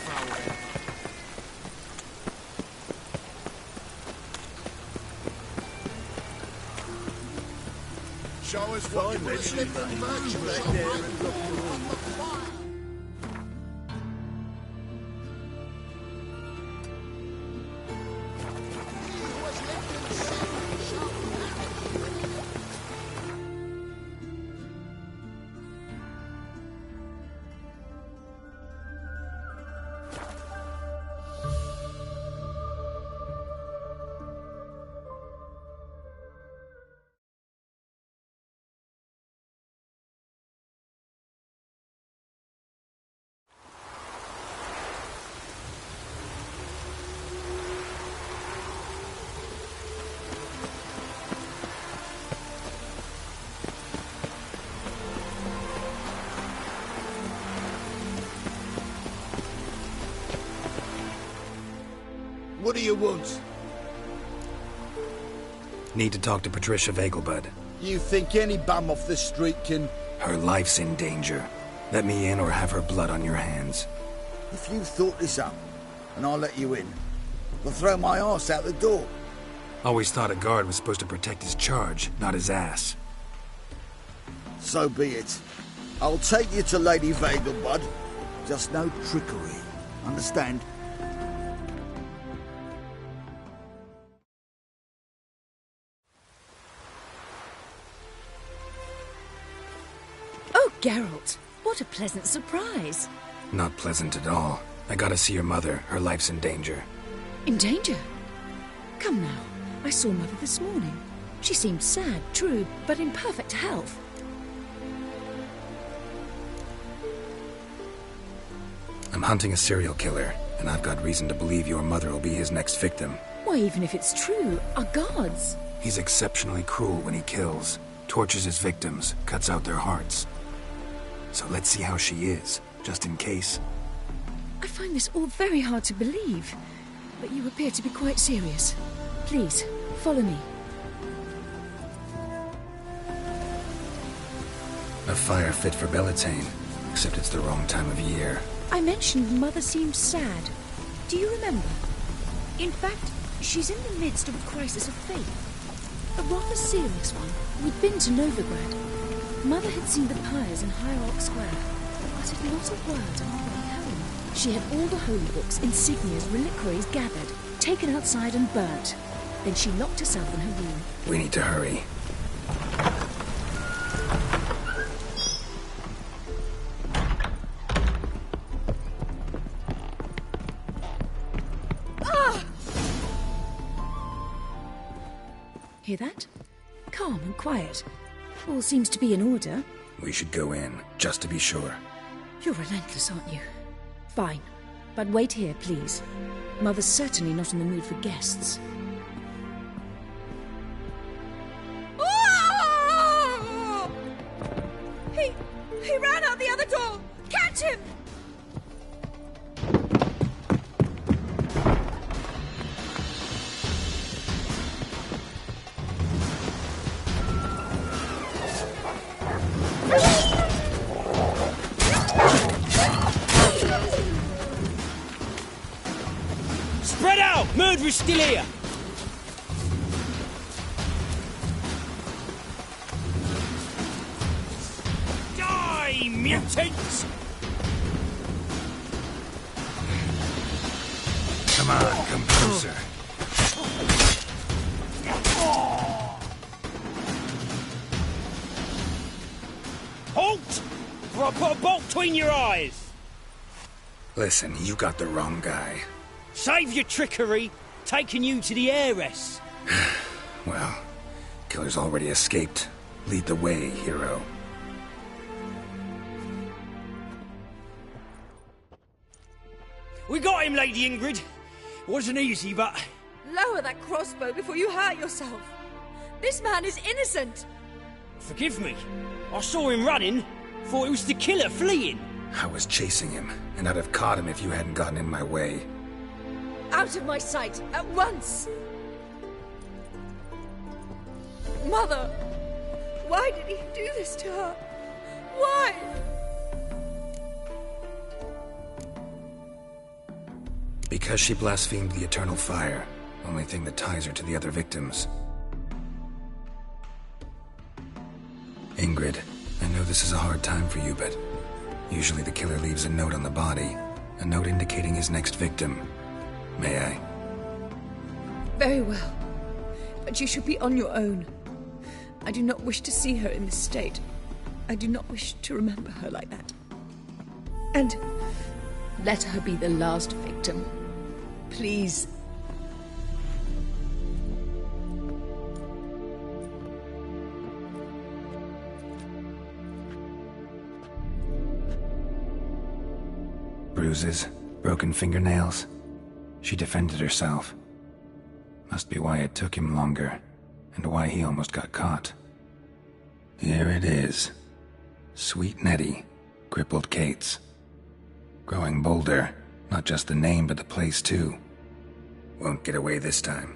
Frau Show us what you left in virtue back there and look What do you want? Need to talk to Patricia Vegelbud. You think any bum off the street can... Her life's in danger. Let me in or have her blood on your hands. If you thought this up, and I'll let you in, I'll throw my arse out the door. Always thought a guard was supposed to protect his charge, not his ass. So be it. I'll take you to Lady Vegelbud. Just no trickery. Understand? Oh, Geralt, what a pleasant surprise. Not pleasant at all. I gotta see your mother. Her life's in danger. In danger? Come now. I saw Mother this morning. She seemed sad, true, but in perfect health. I'm hunting a serial killer, and I've got reason to believe your mother will be his next victim. Why, even if it's true, our gods. He's exceptionally cruel when he kills, tortures his victims, cuts out their hearts. So let's see how she is, just in case. I find this all very hard to believe, but you appear to be quite serious. Please, follow me. A fire fit for Bellatane, except it's the wrong time of year. I mentioned Mother seemed sad. Do you remember? In fact, she's in the midst of a crisis of faith. A rather serious one. We'd been to Novigrad. Mother had seen the pyres in Hierarch Square, uttered not a word on the way home. She had all the holy books, insignias, reliquaries gathered, taken outside and burnt. Then she locked herself in her room. We need to hurry. Hear that? Calm and quiet. All seems to be in order. We should go in, just to be sure. You're relentless, aren't you? Fine. But wait here, please. Mother's certainly not in the mood for guests. Oh! He ran out the other door! Catch him! Spread out! Murderer's still here! Die, mutants! Come on, come closer. Halt! Or I'll put a bolt between your eyes! Listen, you got the wrong guy. Save your trickery, taking you to the heiress. Well, killer's already escaped. Lead the way, hero. We got him, Lady Ingrid. Wasn't easy, but... Lower that crossbow before you hurt yourself. This man is innocent. Forgive me. I saw him running. Thought it was the killer fleeing. I was chasing him, and I'd have caught him if you hadn't gotten in my way. Out of my sight, at once! Mother! Why did he do this to her? Why? Because she blasphemed the eternal fire, only thing that ties her to the other victims. Ingrid, I know this is a hard time for you, but usually the killer leaves a note on the body, a note indicating his next victim. May I? Very well. But you should be on your own. I do not wish to see her in this state. I do not wish to remember her like that. And let her be the last victim. Please. Bruises, broken fingernails. She defended herself. Must be why it took him longer, and why he almost got caught. Here it is. Sweet Nettie, crippled Kate's. Growing bolder, not just the name but the place too. Won't get away this time.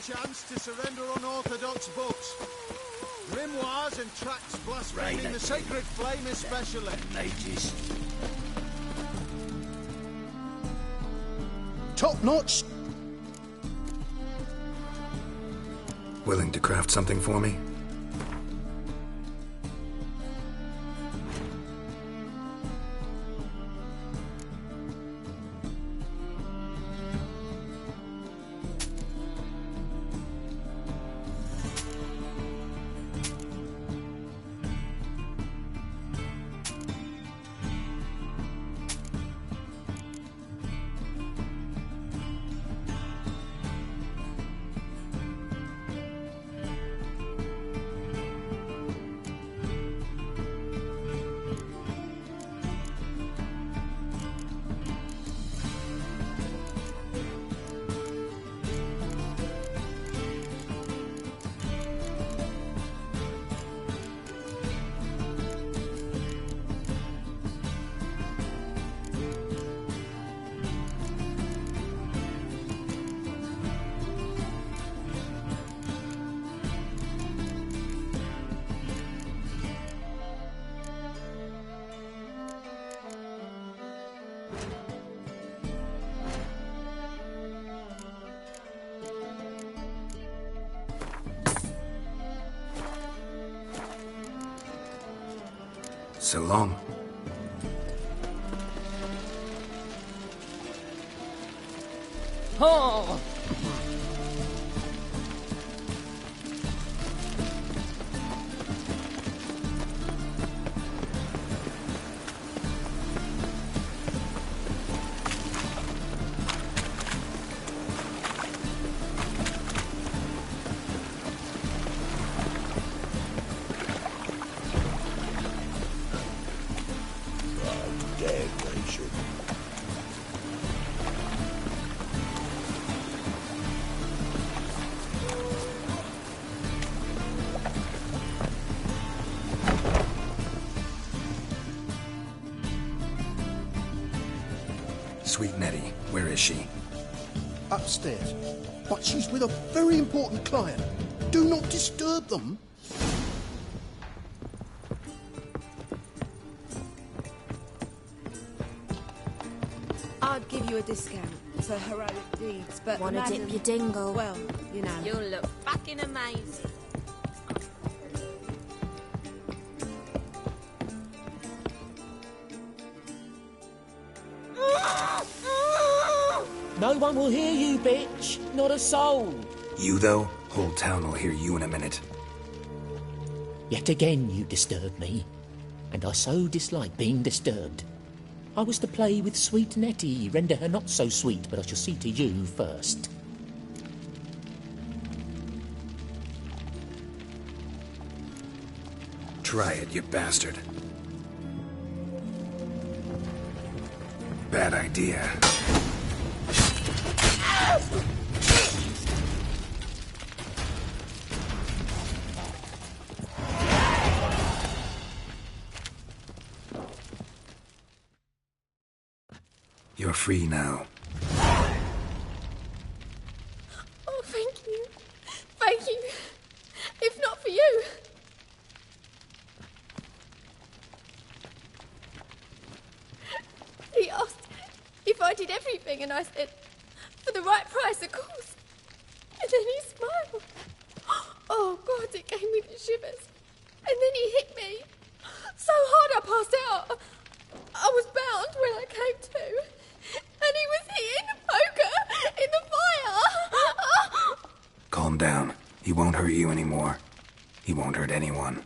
Chance to surrender unorthodox books. Grimoires and tracts blaspheming the sacred flame especially. Mages. Top notch. Willing to craft something for me? So long. Oh! Sweet Nettie, where is she? Upstairs. But she's with a very important client. Do not disturb them. I'd give you a discount to heroic deeds, but Wanna dip madam- your dingle? Well, you know. You'll look fucking amazing. No one will hear you, bitch. Not a soul. You, though? Whole town will hear you in a minute. Yet again you disturb me, and I so dislike being disturbed. I was to play with sweet Nettie, render her not so sweet, but I shall see to you first. Try it, you bastard. Bad idea. You're free now. Oh, thank you. Thank you. If not for you. He asked if I did everything, and I said, for the right price, of course. And then he smiled. Oh, God, it gave me the shivers. And then he hit me so hard I passed out. I was bound when I came to. And he was hitting the poker in the fire. Calm down. He won't hurt you anymore. He won't hurt anyone.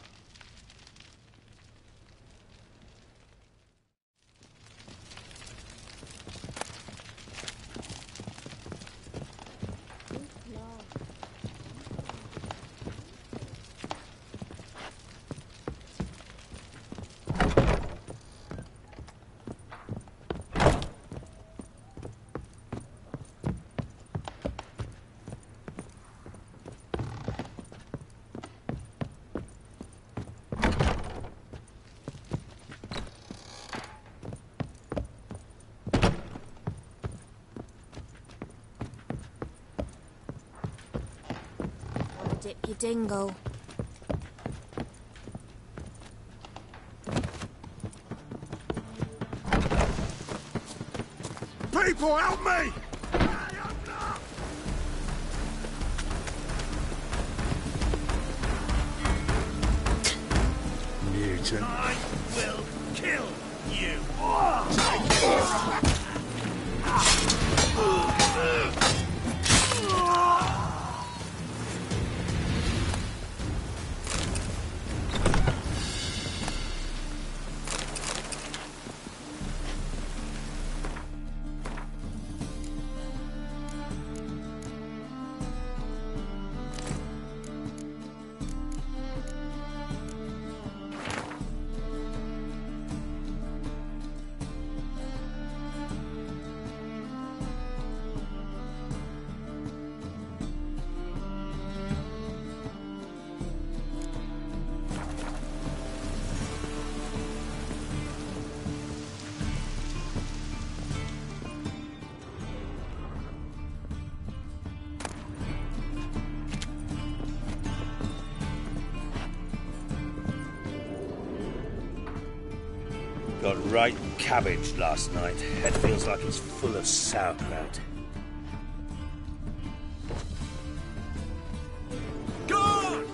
Dip your dingle. People, help me! Mutant. I will kill you. Got right cabbage last night. Head feels like it's full of sauerkraut. Gone!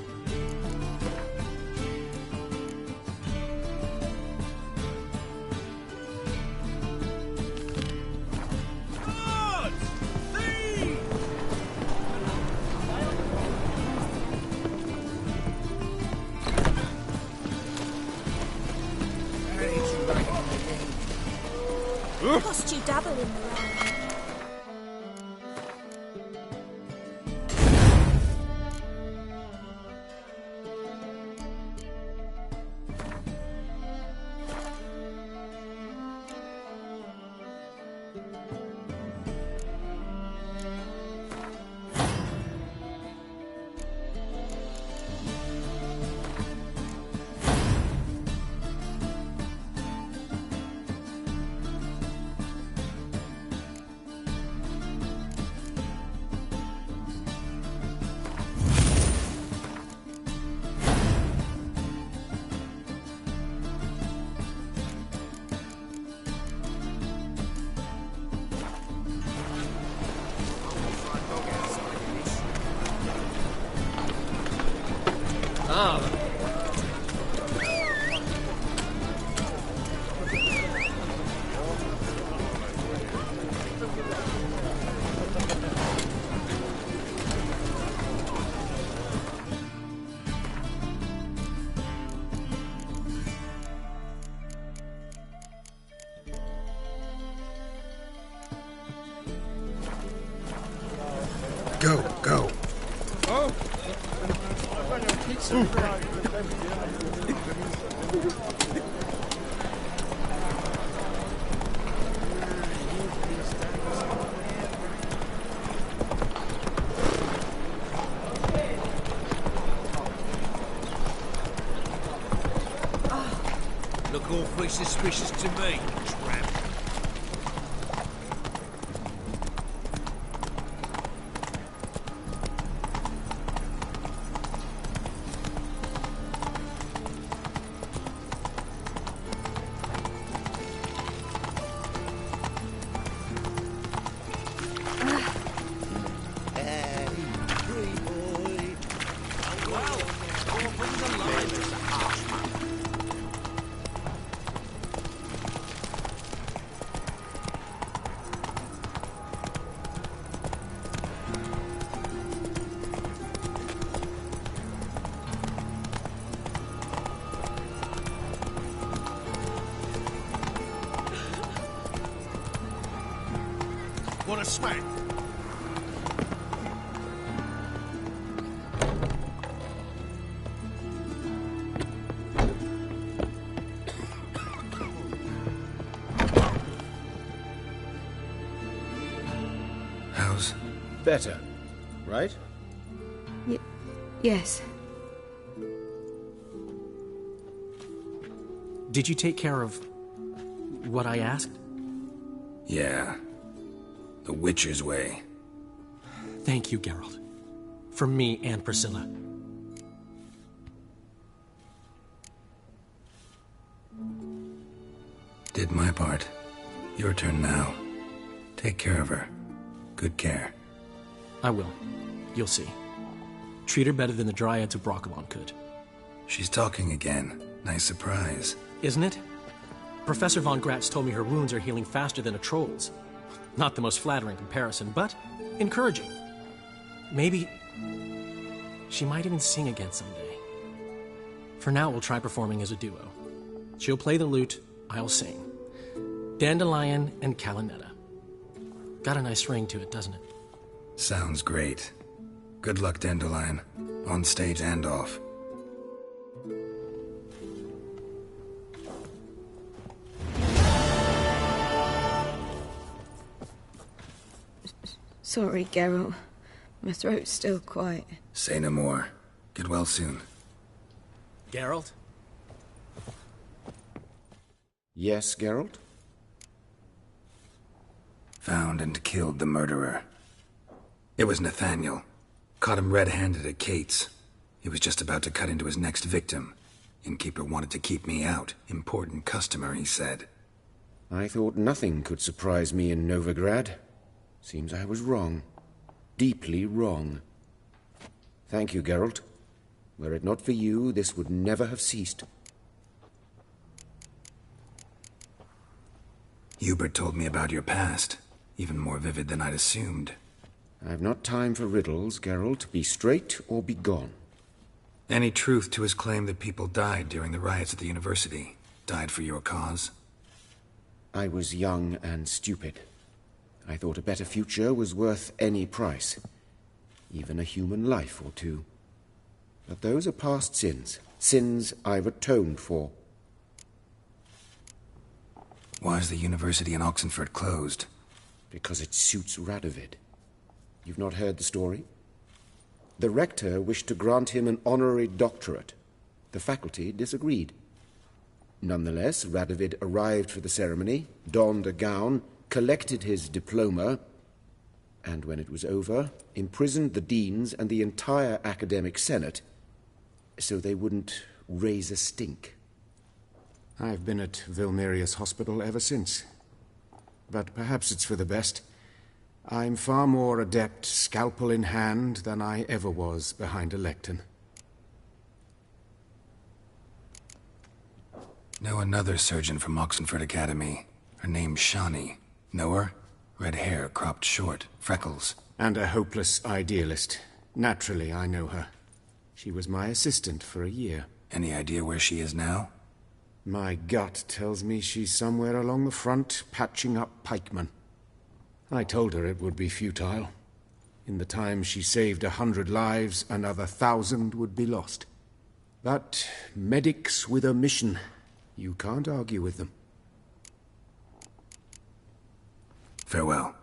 dabble in the wrong. Go, go. Oh! Look awfully suspicious to me, tramp. What a smack! How's... Better, right? Yes. Did you take care of what I asked? Yeah. The Witcher's way. Thank you, Geralt. For me and Priscilla. Did my part. Your turn now. Take care of her. Good care. I will. You'll see. Treat her better than the Dryads of Broccolon could. She's talking again. Nice surprise. Isn't it? Professor von Gratz told me her wounds are healing faster than a troll's. Not the most flattering comparison, but encouraging. Maybe she might even sing again someday. For now, we'll try performing as a duo. She'll play the lute, I'll sing. Dandelion and Calinetta. Got a nice ring to it, doesn't it? Sounds great. Good luck, Dandelion. On stage and off. Sorry, Geralt. My throat's still quite... Say no more. Get well soon. Geralt? Yes, Geralt? Found and killed the murderer. It was Nathaniel. Caught him red-handed at Kate's. He was just about to cut into his next victim. Innkeeper wanted to keep me out. Important customer, he said. I thought nothing could surprise me in Novigrad. Seems I was wrong. Deeply wrong. Thank you, Geralt. Were it not for you, this would never have ceased. Hubert told me about your past. Even more vivid than I'd assumed. I've not time for riddles, Geralt. Be straight or be gone. Any truth to his claim that people died during the riots at the university? Died for your cause? I was young and stupid. I thought a better future was worth any price, even a human life or two. But those are past sins, sins I've atoned for. Why is the university in Oxenford closed? Because it suits Radovid. You've not heard the story? The rector wished to grant him an honorary doctorate. The faculty disagreed. Nonetheless, Radovid arrived for the ceremony, donned a gown, collected his diploma, and when it was over, imprisoned the deans and the entire academic senate so they wouldn't raise a stink. I've been at Vilmerius Hospital ever since. But perhaps it's for the best. I'm far more adept, scalpel in hand, than I ever was behind a lectern. Know another surgeon from Oxenford Academy. Her name's Shawnee. Know her? Red hair, cropped short, freckles. And a hopeless idealist. Naturally, I know her. She was my assistant for a year. Any idea where she is now? My gut tells me she's somewhere along the front, patching up pikemen. I told her it would be futile. In the time she saved 100 lives, another 1,000 would be lost. But medics with a mission, you can't argue with them. Farewell.